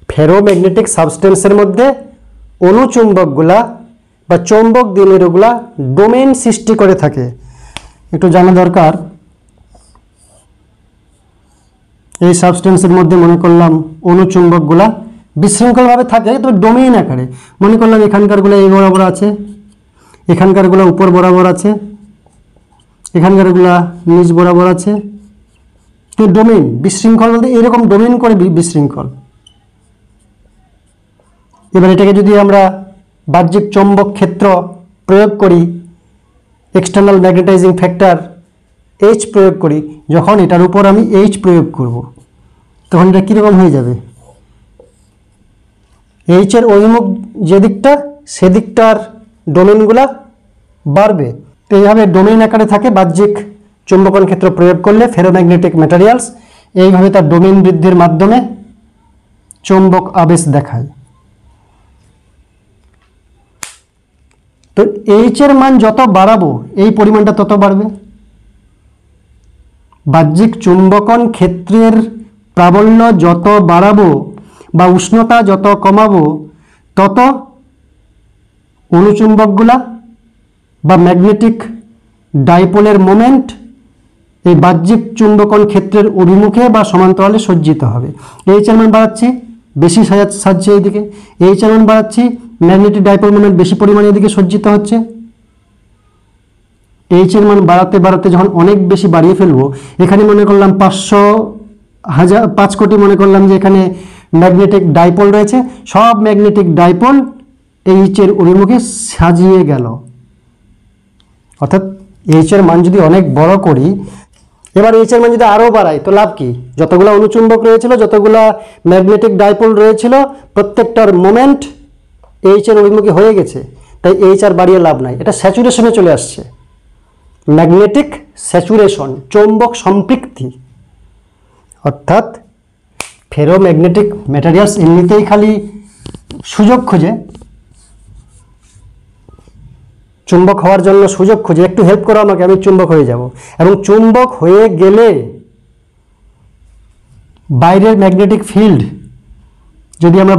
ফেরোম্যাগনেটিক সাবস্টেন্সের মধ্যে অনুচুম্বকগুলা বা চৌম্বক দ্বিমেরুগুলা ডোমেইন সৃষ্টি করে থাকে। একটু জানা দরকার, এই সাবস্টেন্সের মধ্যে মনে করলাম অনুচুম্বকগুলা বিশৃঙ্খলভাবে থাকে, তবে ডোমেইন আকারে। মনে করলাম এখানকারগুলো এই বরাবর আছে, এখানকারগুলো উপর বরাবর আছে, এখানকারগুলা নিচ বরাবর আছে। তো ডোমেইন বিশৃঙ্খল বলতে এরকম ডোমেইন করে বিশৃঙ্খল। এবার এটাকে যদি আমরা বাহ্যিক চৌম্বক ক্ষেত্র প্রয়োগ করি, এক্সটার্নাল ম্যাগনেটাইজিং ফ্যাক্টর এইচ প্রয়োগ করি, যখন এটার উপর আমি এইচ প্রয়োগ করব, তখন এটা কীরকম হয়ে যাবে? এইচের অভিমুখ যেদিকটা, সেদিকটার ডোমেইনগুলা বাড়বে। তো এইভাবে ডোমেইন আকারে থাকে বাহ্যিক চুম্বকন ক্ষেত্র প্রয়োগ করলে ফেরোম্যাগনেটিক ম্যাটেরিয়ালস এইভাবে তার ডোমেইন বৃদ্ধির মাধ্যমে চৌম্বক আবেশ দেখায়। তো এইচের মান যত বাড়াবো এই পরিমাণটা তত বাড়বে। বাহ্যিক চুম্বকন ক্ষেত্রের প্রাবল্য যত বাড়াবো বা উষ্ণতা যত কমাবো, তত অনুচুম্বকগুলা বা ম্যাগনেটিক ডাইপোলের মোমেন্ট এই বাহ্যিক চুম্বকন ক্ষেত্রের অভিমুখে বা সমান্তরালে সজ্জিত হবে। এইচের মান বাড়াচ্ছি, বেশি সাজছে এইদিকে, এইচের মান বাড়াচ্ছি, ম্যাগনেটিক ডাইপোল মোমেন্ট বেশি পরিমাণে এদিকে সজ্জিত হচ্ছে। এইচের মান বাড়াতে বাড়াতে যখন অনেক বেশি বাড়িয়ে ফেলবো, এখানে মনে করলাম 5 কোটি মনে করলাম যে এখানে ম্যাগনেটিক ডাইপোল রয়েছে, সব ম্যাগনেটিক ডাইপোল এইচের অভিমুখে সাজিয়ে গেল। অর্থাৎ এইচের মান যদি অনেক বড় করি, এবার এইচের মান যদি আরও বাড়াই, তো লাভ কি? যতগুলো অনুচুম্বক রয়েছিল, যতগুলো ম্যাগনেটিক ডাইপোল রয়েছিল, প্রত্যেকটার মোমেন্ট এইচের অভিমুখী হয়ে গেছে, তাই এইচ আর বাড়িয়ে লাভ নাই, এটা স্যাচুরেশনে চলে আসছে। ম্যাগনেটিক স্যাচুরেশন, চৌম্বক সম্পৃক্তি। অর্থাৎ ফেরোম্যাগনেটিক ম্যাটেরিয়ালস এমনিতেই খালি সুযোগ খোঁজে, চুম্বক হওয়ার জন্য সুযোগ খোঁজে, একটু হেল্প করো আমাকে, আমি চুম্বক হয়ে যাব। এবং চুম্বক হয়ে গেলে বাইরের ম্যাগনেটিক ফিল্ড যদি আমরা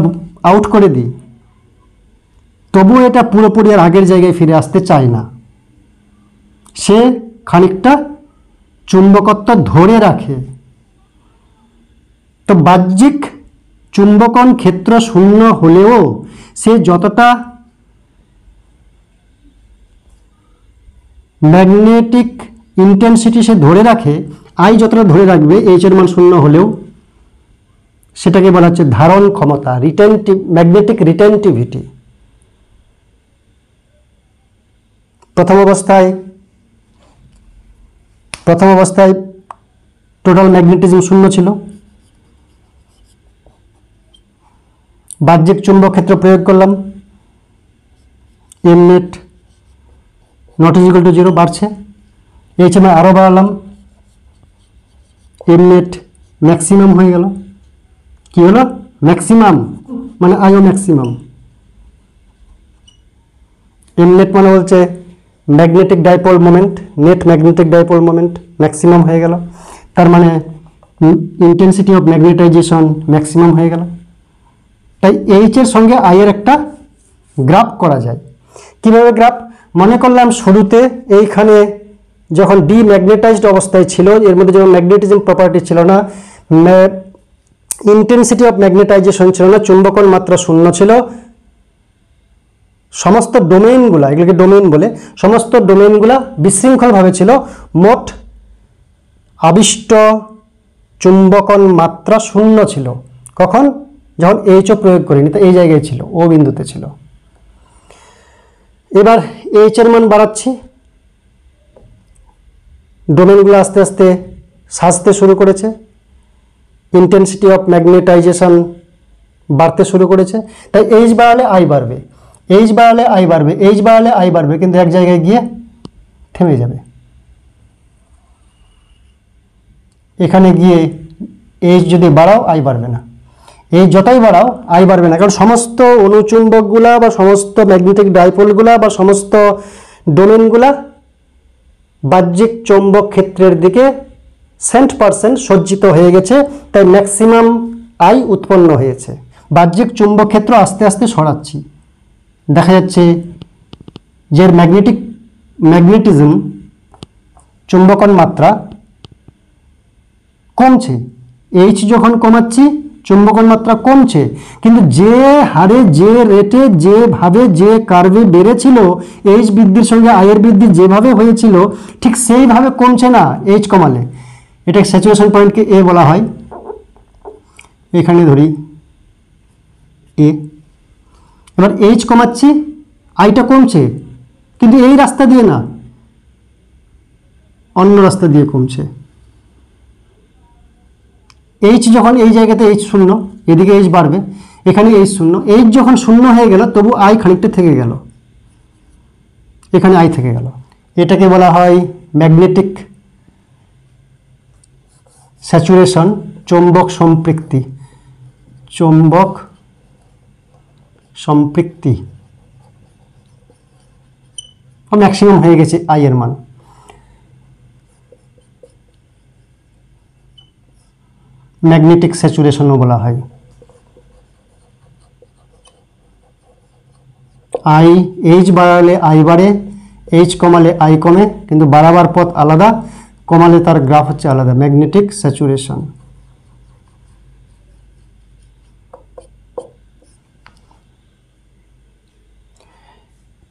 আউট করে দিই, তবু এটা পুরোপুরি আর আগের জায়গায় ফিরে আসতে চায় না, সে খানিকটা চুম্বকত্ব ধরে রাখে। তো বাহ্যিক চুম্বকন ক্ষেত্র শূন্য হলেও সে যতটা ম্যাগনেটিক ইন্টেন্সিটি সে ধরে রাখে, আই যতটা ধরে রাখবে এইচের মান শূন্য হলেও, সেটাকে বলা হচ্ছে ধারণ ক্ষমতা, ম্যাগনেটিক রিটেনটিভিটি। প্রথম অবস্থায় টোটাল ম্যাগনেটিজম শূন্য ছিল, বাহ্যিক চুম্বক ক্ষেত্র প্রয়োগ করলাম, M net naught is equal to 0 বাড়ছে, এইচ এম আরও বাড়ালাম, এম নেট ম্যাক্সিমাম হয়ে গেল। কি হলো? ম্যাক্সিমাম, মানে আইও ম্যাক্সিমাম। এম নেট মানে বলছে magnetic dipole moment, net magnetic dipole moment maximum হয়ে গেল, তার মানে ইন্টেন্সিটি অফ ম্যাগনেটাইজেশন ম্যাক্সিমাম হয়ে গেল। তাই এইচ এর সঙ্গে আই এর একটা গ্রাফ করা যায়। কিভাবে গ্রাফ? মনে করলাম শুরুতে এইখানে যখন ডিম্যাগনেটাইজড অবস্থায় ছিল, এর মধ্যে যখন ম্যাগনেটিজম প্রপার্টি ছিল না, ইন্টেন্সিটি অফ ম্যাগনেটাইজেশন ছিল না, চুম্বকন মাত্রা শূন্য ছিল, সমস্ত ডোমেইনগুলা, এগুলোকে ডোমেইন বলে, সমস্ত ডোমেইনগুলা বিশৃঙ্খলভাবে ছিল, মোট আবিষ্ট চুম্বকন মাত্রা শূন্য ছিল। কখন? যখন এইচও প্রয়োগ করিনি, তো এই জায়গায় ছিল, ও বিন্দুতে ছিল। এবার এইচ এর মান বাড়াচ্ছি, ডোমেইনগুলো আস্তে আস্তে সাজতে শুরু করেছে, ইন্টেন্সিটি অফ ম্যাগনেটাইজেশন বাড়তে শুরু করেছে। তাই এইচ বাড়ালে আই বাড়বে, এইচ বাড়ালে আই বাড়বে, এইচ বাড়ালে আই বাড়বে, কিন্তু এক জায়গায় গিয়ে থেমে যাবে। এখানে গিয়ে এইচ যদি বাড়াও আই বাড়বে না, এই যতই বাড়াও আই বাড়বে না, কারণ সমস্ত অনুচুম্বকগুলা বা সমস্ত ম্যাগনেটিক ডাইপোলগুলা বা সমস্ত ডোমেনগুলা বাহ্যিক চৌম্বক ক্ষেত্রের দিকে 100% সজ্জিত হয়ে গেছে, তাই ম্যাক্সিমাম আই উৎপন্ন হয়েছে। বাহ্যিক চুম্বক ক্ষেত্র আস্তে আস্তে সরাচ্ছি, দেখা যাচ্ছে যে ম্যাগনেটিজম চুম্বকন মাত্রা কমছে, এইচ যখন কমাচ্ছি চুম্বকন মাত্রা কমছে, কিন্তু যে হারে, যে রেটে, যেভাবে, যে কার্ভে বেড়েছিল এইচ বৃদ্ধির সঙ্গে আয়ের বৃদ্ধি যেভাবে হয়েছিল ঠিক সেইভাবে কমছে না এইচ কমালে। এটা স্যাচুরেশন পয়েন্টকে এ বলা হয়, এখানে ধরি এ। এবার এইচ কমাচ্ছি, আইটা কমছে, কিন্তু এই রাস্তা দিয়ে না, অন্য রাস্তা দিয়ে কমছে। এইচ যখন এই জায়গাতে এইচ শূন্য, এদিকে এইচ বাড়বে, এখানে এইচ শূন্য, এইচ যখন শূন্য হয়ে গেল তবু আই খানিকটা থেকে গেল, এখানে আই থেকে গেল। এটাকে বলা হয় ম্যাগনেটিক স্যাচুরেশন, চৌম্বক সম্পৃক্তি, চৌম্বক সম্পৃক্তি ম্যাক্সিমাম হয়ে গেছে আই এর মান। ম্যাগনেটিক স্যাচুরেশনও বলা হয়। আই, এইচ বাড়ালে আই বাড়ে, এইচ কমালে আই কমে, কিন্তু বাড়াবার পথ আলাদা, কমালে তার গ্রাফ হচ্ছে আলাদা, ম্যাগনেটিক স্যাচুরেশন।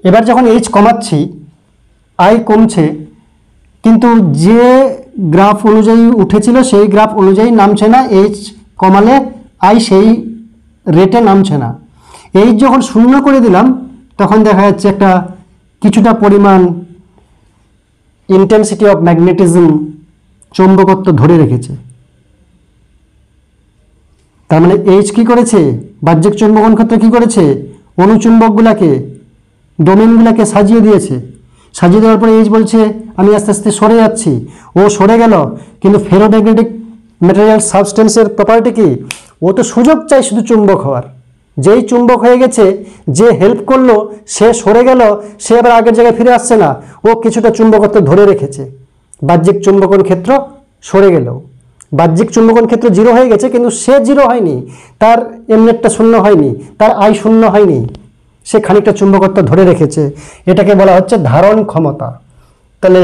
এবার যখন এইচ কমাচ্ছি আই কমছে, কিন্তু যে গ্রাফ অনুযায়ী উঠেছিল সেই গ্রাফ অনুযায়ী নামছে না, এইচ কমালে আই সেই রেটে নামছে না। এইচ যখন শূন্য করে দিলাম তখন দেখা যাচ্ছে একটা কিছুটা পরিমাণ ইন্টেন্সিটি অফ ম্যাগনেটিজম চৌম্বকত্ব ধরে রেখেছে। তার মানে এইচ কি করেছে? বাহ্যিক চৌম্বকন ক্ষেত্রে কি করেছে? অনুচুম্বকগুলাকে, ডোমেনগুলাকে সাজিয়ে দিয়েছে। সাজিয়ে দেওয়ার পরে এইচ বলছে আমি আস্তে আস্তে সরে যাচ্ছি, ও সরে গেল, কিন্তু ফেরোম্যাগনেটিক ম্যাটেরিয়াল সাবস্টেন্সের প্রপার্টি কি? ও তো সুযোগ চাই শুধু চুম্বক হওয়ার। যেই চুম্বক হয়ে গেছে, যে হেল্প করলো, সে সরে গেল, সে আবার আগের জায়গায় ফিরে আসছে না, ও কিছুটা চুম্বকত্ব ধরে রেখেছে। বাহ্যিক চুম্বকন ক্ষেত্র সরে গেল, বাহ্যিক চুম্বকন ক্ষেত্র জিরো হয়ে গেছে, কিন্তু সে জিরো হয়নি, তার এমনেটটা শূন্য হয়নি, তার আই শূন্য হয়নি, সে খানিকটা চুম্বকত্ব ধরে রেখেছে। এটাকে বলা হচ্ছে ধারণ ক্ষমতা। তাহলে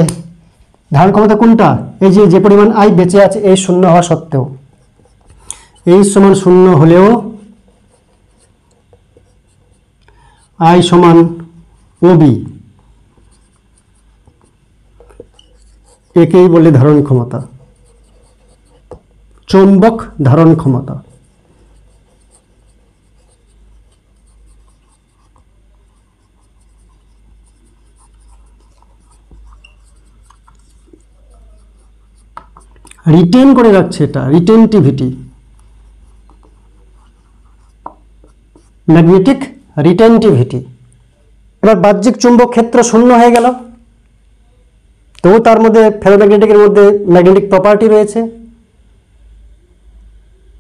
ধারণ ক্ষমতা কোনটা? এই যে পরিমাণ আই বেঁচে আছে এই শূন্য হওয়া সত্ত্বেও, এই সমান শূন্য হলেও আই সমান ওবি, একেই বলে ধারণ ক্ষমতা, চৌম্বক ধারণ ক্ষমতা। রিটেন করে রাখছে এটা, রিটেনটিভিটি, ম্যাগনেটিক রিটেনটিভিটি। এবার বাহ্যিক চুম্বক ক্ষেত্র শূন্য হয়ে গেল, তো তার মধ্যে ফেরোম্যাগনেটিকের মধ্যে ম্যাগনেটিক প্রপার্টি রয়েছে।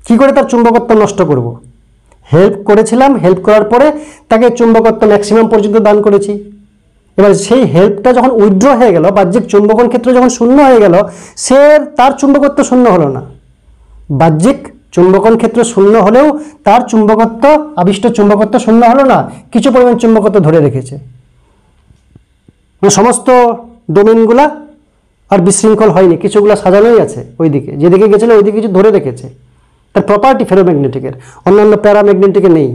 কি করে তার চুম্বকত্ব নষ্ট করব? হেল্প করেছিলাম, হেল্প করার পরে তাকে চুম্বকত্ব ম্যাক্সিমাম পর্যন্ত দান করেছি। এবার সেই হেল্পটা যখন উইথড্র হয়ে গেল, বাহ্যিক চুম্বকন ক্ষেত্র যখন শূন্য হয়ে গেল, তার চুম্বকত্ব শূন্য হলো না। বাহ্যিক চুম্বকন ক্ষেত্র শূন্য হলেও তার চুম্বকত্ব, আবিষ্ট চুম্বকত্ব শূন্য হলো না, কিছু পরিমাণ চুম্বকত্ব ধরে রেখেছে। সমস্ত ডোমেনগুলা আর বিশৃঙ্খল হয়নি, কিছুগুলো সাজানোই আছে, ওইদিকে যেদিকে গেছিল ওইদিকে কিছু ধরে রেখেছে। তার প্রপার্টি ফেরোম্যাগনেটিকের, অন্যান্য প্যারাম্যাগনেটিকের নেই।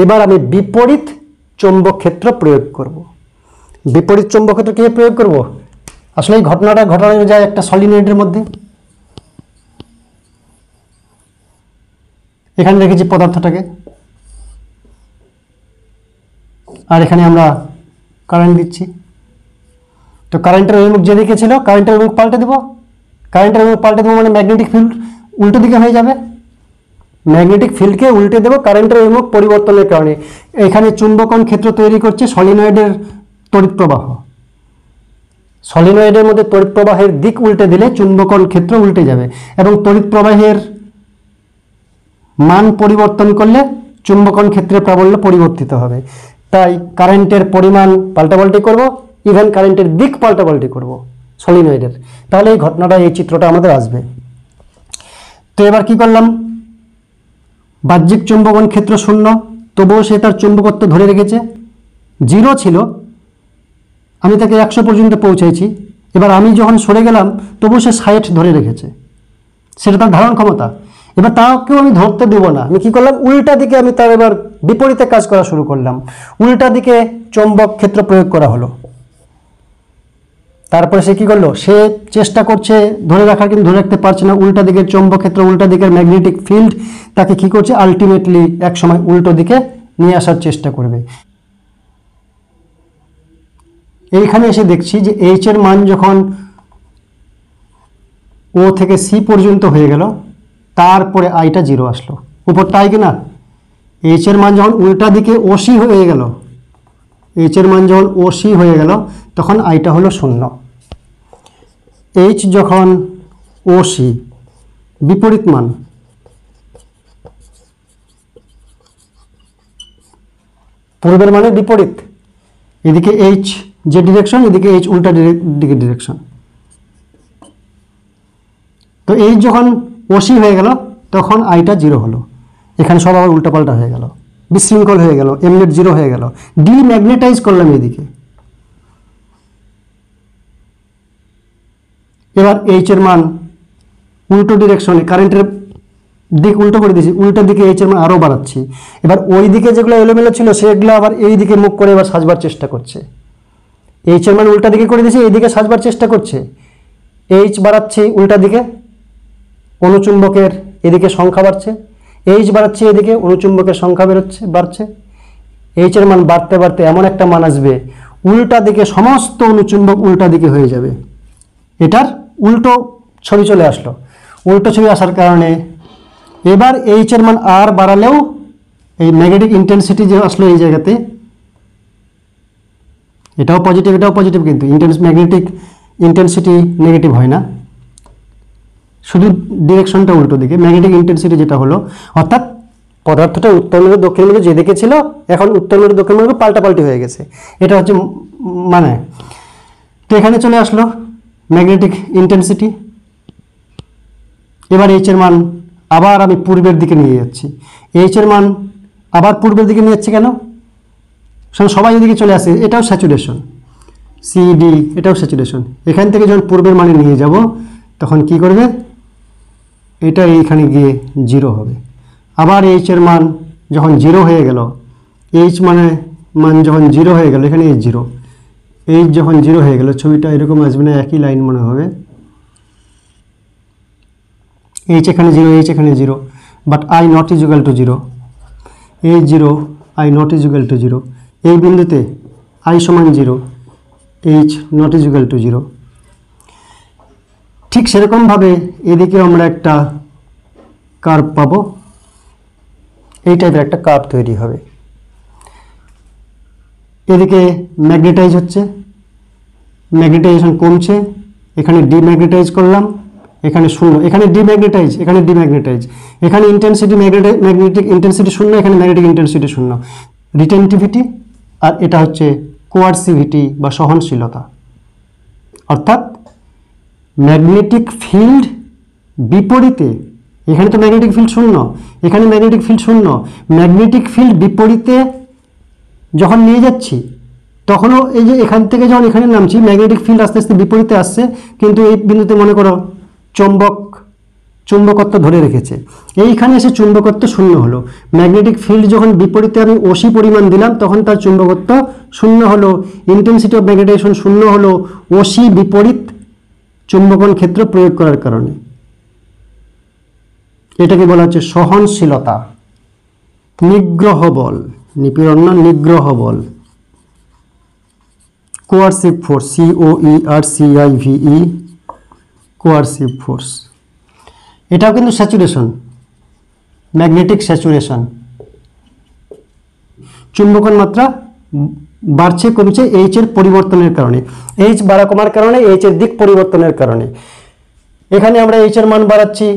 এবার আমি বিপরীত চৌম্বক ক্ষেত্র প্রয়োগ করব। বিপরীত চৌম্বক ক্ষেত্র কীভাবে প্রয়োগ করব? আসলে এই ঘটনাটা ঘটানো যায় একটা সলিনয়েডের মধ্যে। এখানে রেখেছি পদার্থটাকে, আর এখানে আমরা কারেন্ট দিচ্ছি। তো কারেন্টের অভিমুখ যেদিকে ছিল, কারেন্টের অভিমুখ পাল্টে দেবো। কারেন্টের অভিমুখ পাল্টে দেবো মানে ম্যাগনেটিক ফিল্ড উল্টো দিকে হয়ে যাবে। ম্যাগনেটিক ফিল্ডকে উল্টে দেবো কারেন্টের অভিমুখ পরিবর্তনের কারণে। এখানে চুম্বকন ক্ষেত্র তৈরি করছে সলিনয়েডের তড়িৎ প্রবাহ। সলিনয়েডের মধ্যে তড়িৎ প্রবাহের দিক উল্টে দিলে চুম্বকন ক্ষেত্র উল্টে যাবে, এবং তড়িৎ প্রবাহের মান পরিবর্তন করলে চুম্বকন ক্ষেত্রের প্রাবল্য পরিবর্তিত হবে। তাই কারেন্টের পরিমাণ পাল্টাপাল্টি করব, ইভেন কারেন্টের দিক পাল্টাপাল্টি করব সলিনয়েডের। তাহলে এই ঘটনাটা, এই চিত্রটা আমাদের আসবে। তো এবার কি করলাম? বাহ্যিক চুম্বকন ক্ষেত্র শূন্য, তবুও সে তার চুম্বকত্ব ধরে রেখেছে। 0 ছিল, আমি তাকে 100 পর্যন্ত পৌঁছাইছি। এবার আমি যখন সরে গেলাম তবু সে 60 ধরে রেখেছে, সেটা তার ধারণ ক্ষমতা। এবার তাকেও আমি ধরতে দেবো না। আমি কি করলাম? উল্টা দিকে আমি তার এবার বিপরীতে কাজ করা শুরু করলাম। উল্টা দিকে চৌম্বক ক্ষেত্র প্রয়োগ করা হলো। তারপরে সে কি করলো? সে চেষ্টা করছে ধরে রাখার, কিন্তু ধরে রাখতে পারছে না। উল্টা দিকের চৌম্বক ক্ষেত্র, উল্টা দিকের ম্যাগনেটিক ফিল্ড তাকে কি করছে? আলটিমেটলি এক সময় উল্টো দিকে নিয়ে আসার চেষ্টা করবে। এইখানে এসে দেখছি যে এইচ এর মান যখন ও থেকে সি পর্যন্ত হয়ে গেল, তারপরে আইটা 0 আসলো। উপরটা আই কিনা? এইচ এর মান যখন উল্টা দিকে ওসি হয়ে গেল, এইচ এর মান যখন ওসি হয়ে গেল, তখন আইটা হলো 0। এইচ যখন ওসি, বিপরীত মান, পূর্বের মানে বিপরীত। এদিকে এইচ যে ডিরেকশন, এদিকে এইচ উল্টা দিকে ডিরেকশন। তো এইচ যখন ওসি হয়ে গেল, তখন আইটা 0 হলো। এখানে সব আবার উল্টাপাল্টা হয়ে গেল, বিশৃঙ্খল হয়ে গেল, এমনেট 0 হয়ে গেল। ডিম্যাগনেটাইজ করলাম এদিকে। এবার এইচ এর মান উল্টো ডিরেকশনে, কারেন্টের দিক উল্টো করে দিয়েছি, উল্টো দিকে এইচ এর মান আরও বাড়াচ্ছি। এবার ওই দিকে যেগুলো এলোমেলো ছিল সেগুলো আবার এই দিকে মুখ করে এবার সাজবার চেষ্টা করছে। এইচ এর মান উল্টা দিকে করে দিয়েছি, এইদিকে সাজবার চেষ্টা করছে। এইচ বাড়াচ্ছি উল্টা দিকে, অনুচুম্বকের এদিকে সংখ্যা বাড়ছে। এইচ বাড়াচ্ছি এদিকে, অনুচুম্বকের সংখ্যা বাড়ছে। এইচ এর মান বাড়তে বাড়তে এমন একটা মান আসবে, উল্টা দিকে সমস্ত অনুচুম্বক উল্টা দিকে হয়ে যাবে। এটার উল্টো ছবি চলে আসলো। উল্টো ছবি আসার কারণে এবার এইচ এর মান আর বাড়ালেও এই নেগেটিভ ইন্টেন্সিটি যে আসলো এই জায়গাতে, এটাও পজিটিভ, এটাও পজিটিভ, কিন্তু ম্যাগনেটিক ইন্টেন্সিটি নেগেটিভ হয় না, শুধু ডিরেকশনটা উল্টো দিকে। ম্যাগনেটিক ইন্টেন্সিটি যেটা হলো, অর্থাৎ পদার্থটা উত্তর মেরু দক্ষিণ মেরু যেদিকে ছিল, এখন উত্তর মেরু দক্ষিণ মেরু পাল্টাপাল্টি হয়ে গেছে। এটা হচ্ছে মানে। তো এখানে চলে আসলো ম্যাগনেটিক ইন্টেন্সিটি। এবার এইচ এর মান আবার আমি পূর্বের দিকে নিয়ে যাচ্ছি। এইচ এর মান আবার পূর্বের দিকে নিয়ে যাচ্ছি কেন? সবাই এদিকে চলে আসে, এটাও স্যাচুরেশন, সিডি এটাও স্যাচুরেশন। এখান থেকে যখন পূর্বের মানে নিয়ে যাব, তখন কি করবে? এটা এইখানে গিয়ে 0 হবে। আবার এইচ এর মান যখন 0 হয়ে গেল, এইচ মান যখন 0 হয়ে গেল, এখানে এইচ 0, এইচ যখন 0 হয়ে গেল, ছবিটা এরকম আসবে না, একই লাইন মনে হবে। এইচ এখানে 0, এইচ এখানে 0, but I not is equal to 0। H 0, I not is equal to 0। এই বিন্দুতে আই সমান 0, H not is equal to 0। ঠিক সেরকমভাবে এদিকে আমরা একটা কার্ভ পাবো, এই টাইপের একটা কার্ভ তৈরি হবে। এদিকে ম্যাগনেটাইজ হচ্ছে, ম্যাগনেটাইজেশন কমছে, এখানে ডিম্যাগনেটাইজ করলাম, এখানে শূন্য, এখানে ডিম্যাগনেটাইজ, এখানে ডিম্যাগনেটাইজ, এখানে ইন্টেন্সিটি ম্যাগনেটিক ইন্টেন্সিটি শূন্য, এখানে ম্যাগনেটিক ইন্টেন্সিটি শূন্য। রিটেনটিভিটি আর এটা হচ্ছে কোয়ারসিভিটি বা সহনশীলতা। অর্থাৎ ম্যাগনেটিক ফিল্ড বিপরীতে, এখানে তো ম্যাগনেটিক ফিল্ড শূন্য, এখানে ম্যাগনেটিক ফিল্ড শূন্য, ম্যাগনেটিক ফিল্ড বিপরীতে যখন নিয়ে যাচ্ছি তখনও এই যে এখান থেকে যখন এখানে নামছি ম্যাগনেটিক ফিল্ড আস্তে আস্তে বিপরীতে আসছে, কিন্তু এই বিন্দুতে মনে করো চুম্বকত্ব ধরে রেখেছে, এইখানে এসে চুম্বকত্ব শূন্য হলো। ম্যাগনেটিক ফিল্ড যখন বিপরীতে আমি অসি পরিমাণ দিলাম তখন তার চুম্বকত্ব শূন্য হলো, ইন্টেন্সিটি অফ ম্যাগনেটাইজেশন শূন্য হলো অসি বিপরীত চুম্বকন ক্ষেত্র প্রয়োগ করার কারণে। এটাকে বলা হচ্ছে সহনশীলতা। নিগ্রহ বল, নিপীড়ন না, নিগ্রহ বল, coercive force, COERCIVE, coercive force. এটাও কিন্তু স্যাচুরেশন, ম্যাগনেটিক স্যাচুরেশন। চুম্বকন মাত্রা বাড়ছে কমছে এইচ এর পরিবর্তনের কারণে, এইচ বাড়া কমার কারণে, এইচ এর দিক পরিবর্তনের কারণে। এখানে আমরা এইচ এর মান বাড়াচ্ছি,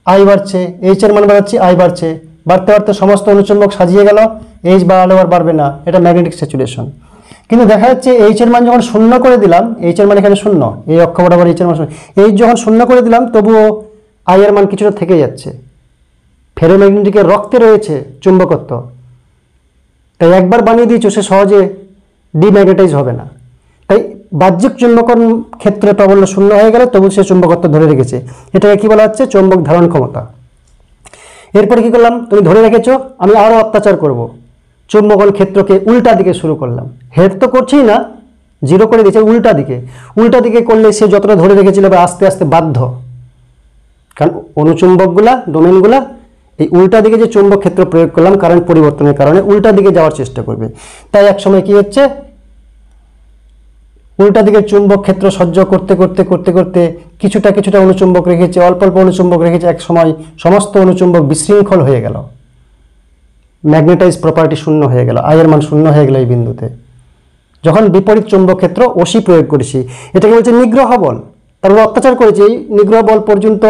আই বাড়ছে, এইচ এর মান বাড়াচ্ছি, আই বাড়ছে, বাড়তে বাড়তে সমস্ত অনুচুম্বক সাজিয়ে গেল, এইচ বাড়ালে আর বাড়বে না, এটা ম্যাগনেটিক স্যাচুরেশন। কিন্তু দেখা যাচ্ছে এইচ এর মান যখন শূন্য করে দিলাম, এইচ এর মান এখানে শূন্য, এই অক্ষ বরাবর এইচ এর মান শূন্য, এইচ যখন শূন্য করে দিলাম তবুও আই এর মান কিছুটা থেকে যাচ্ছে। ফেরোম্যাগনেটিকের রক্তে রয়েছে চুম্বকত্ব, তাই একবার বানিয়ে দিয়েছো সে সহজে ডিম্যাগনেটাইজ হবে না। তাই বাহ্যিক চুম্বকন ক্ষেত্রে প্রাবল্য শূন্য হয়ে গেলে তবু সে চুম্বকত্ব ধরে রেখেছে, এটাকে কি বলা হচ্ছে চৌম্বক ধারণ ক্ষমতা। এরপরে কি করলাম, তুমি ধরে রেখেছো, আমি আরও অত্যাচার করব, চুম্বকন ক্ষেত্রকে উল্টা দিকে শুরু করলাম। হেড তো করছেই না, জিরো করে দিয়েছে, উল্টা দিকে করলে সে যতটা ধরে রেখেছিল আস্তে আস্তে বাধ্য, কারণ অনুচুম্বকগুলা ডোমেনগুলা এই উল্টা দিকে যে চুম্বক ক্ষেত্র প্রয়োগ করলাম কারেন্ট পরিবর্তনের কারণে উল্টা দিকে যাওয়ার চেষ্টা করবে। তাই এক সময় কি হচ্ছে, উল্টা দিকে চুম্বক ক্ষেত্র সহ্য করতে করতে করতে করতে কিছুটা অনুচুম্বক রেখেছে, অল্প অল্প অনুচুম্বক রেখেছে, এক সময় সমস্ত অনুচুম্বক বিশৃঙ্খল হয়ে গেল, ম্যাগনেটাইজ প্রপার্টি শূন্য হয়ে গেল, আয়ের মান শূন্য হয়ে গেল এই বিন্দুতে, যখন বিপরীত চুম্বক ক্ষেত্র অসি প্রয়োগ করেছি। এটাকে বলছে নিগ্রহ বল। তারপর অত্যাচার করেছে, এই নিগ্রহ বল পর্যন্ত,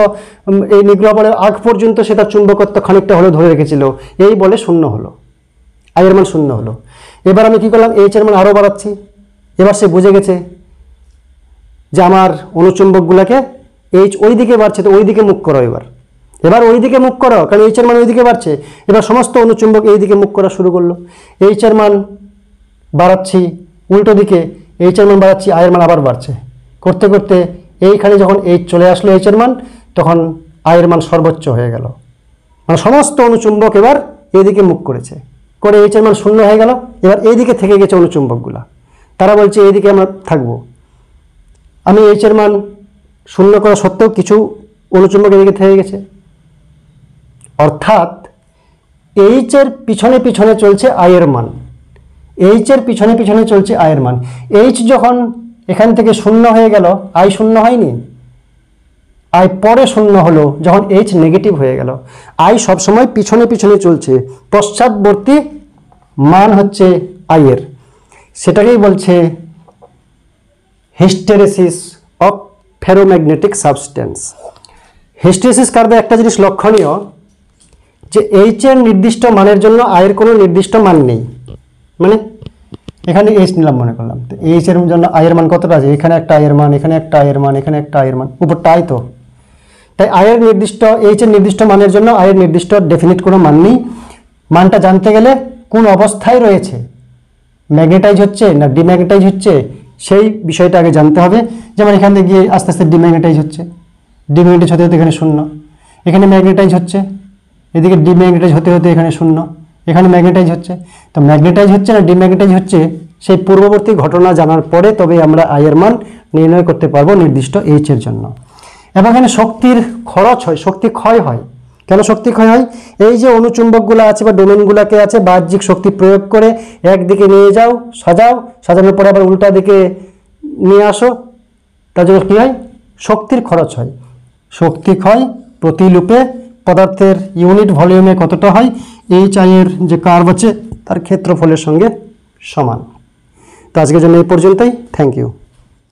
এই নিগ্রহ বলের আগ পর্যন্ত সে তার চুম্বকত্ব খানিকটা হলে ধরে রেখেছিল, এই বলে শূন্য হলো, আয়ের মান শূন্য হলো। এবার আমি কি করলাম, এইচ এর মান আরও বাড়াচ্ছি। এবার সে বুঝে গেছে যে আমার অনুচুম্বকগুলোকে এইচ ওই দিকে বাড়ছে, তো ওই দিকে মুখ করো, এবার ওই দিকে মুখ করো, কারণ এইচ এর মান ওই দিকে বাড়ছে। এবার সমস্ত অনুচুম্বক এই দিকে মুখ করা শুরু করলো, এইচ এর মান বাড়াচ্ছি উল্টো দিকে, এইচ এর মান বাড়াচ্ছি, আয়ের মান আবার বাড়ছে, করতে করতে এইখানে যখন এইচ চলে আসলো এইচ এর মান, তখন আয়ের মান সর্বোচ্চ হয়ে গেল, মানে সমস্ত অনুচুম্বক এবার এইদিকে মুখ করেছে, করে এইচ এর মান শূন্য হয়ে গেল। এবার এইদিকে থেকে গেছে অনুচুম্বকগুলা, তারা বলছে এইদিকে আমরা থাকবো। আমি এইচ এর মান শূন্য করা সত্ত্বেও কিছু অনুচুম্বক এদিকে থেকে গেছে, অর্থাৎ এইচ এর পিছনে পিছনে চলছে আয়ের মান, এইচ এর পিছনে পিছনে চলছে আয়ের মান। এইচ যখন এখান থেকে শূন্য হয়ে গেল, আই শূন্য হয়নি, আই পরে শূন্য হলো যখন এইচ নেগেটিভ হয়ে গেল। আই সবসময় পিছনে পিছনে চলছে, পশ্চাৎবর্তী মান হচ্ছে আইয়ের, সেটাকেই বলছে hysteresis of ferromagnetic substance. Hysteresis কার্ভে একটা জিনিস লক্ষণীয় যে এইচ এর নির্দিষ্ট মানের জন্য আয়ের কোনো নির্দিষ্ট মান নেই, মানে এখানে এইচ নিলাম মনে করলাম, তো এইচ এর জন্য আয়ের মান কতটা আছে, এখানে একটা আয়ের মান, এখানে একটা আয়ের মান, এখানে একটা আয়ের মান, উপরটা আয়, তো তাই আয়ের নির্দিষ্ট, এইচ এর নির্দিষ্ট মানের জন্য আয়ের নির্দিষ্ট ডেফিনিট কোনো মান নেই। মানটা জানতে গেলে কোন অবস্থায় রয়েছে, ম্যাগনেটাইজ হচ্ছে না ডিম্যাগনেটাইজ হচ্ছে, সেই বিষয়টা আগে জানতে হবে। যেমন এখান থেকে গিয়ে আস্তে আস্তে ডিম্যাগনেটাইজ হচ্ছে, ডিম্যাগনেটাইজ হতে হতে এখানে শূন্য, এখানে ম্যাগনেটাইজ হচ্ছে, এদিকে ডিম্যাগনেটাইজ হতে হতে এখানে শূন্য, এখানে ম্যাগনেটাইজ হচ্ছে। তো ম্যাগনেটাইজ হচ্ছে না ডিম্যাগনেটাইজ হচ্ছে, সেই পূর্ববর্তী ঘটনা জানার পরে তবে আমরা আয়ের মান নির্ণয় করতে পারবো নির্দিষ্ট এইচ এর জন্য। এবং এখানে শক্তির খরচ হয়, শক্তি ক্ষয় হয়। কেন শক্তি ক্ষয় হয়, এই যে অনুচুম্বকগুলো আছে বা ডোমেনগুলোকে আছে বাহ্যিক শক্তি প্রয়োগ করে একদিকে নিয়ে যাও, সাজাও, সাজানোর পরে আবার উল্টা দিকে নিয়ে আসো, তার জন্য কী হয়, শক্তির খরচ হয়। শক্তি ক্ষয় প্রতি লুপে পদার্থের ইউনিট ভলিউমে কতটা হয়, এইচ আই এর যে কার্ভ আছে তার ক্ষেত্রফলের সঙ্গে সমান। তো আজকের জন্য এই পর্যন্তই, থ্যাংক ইউ।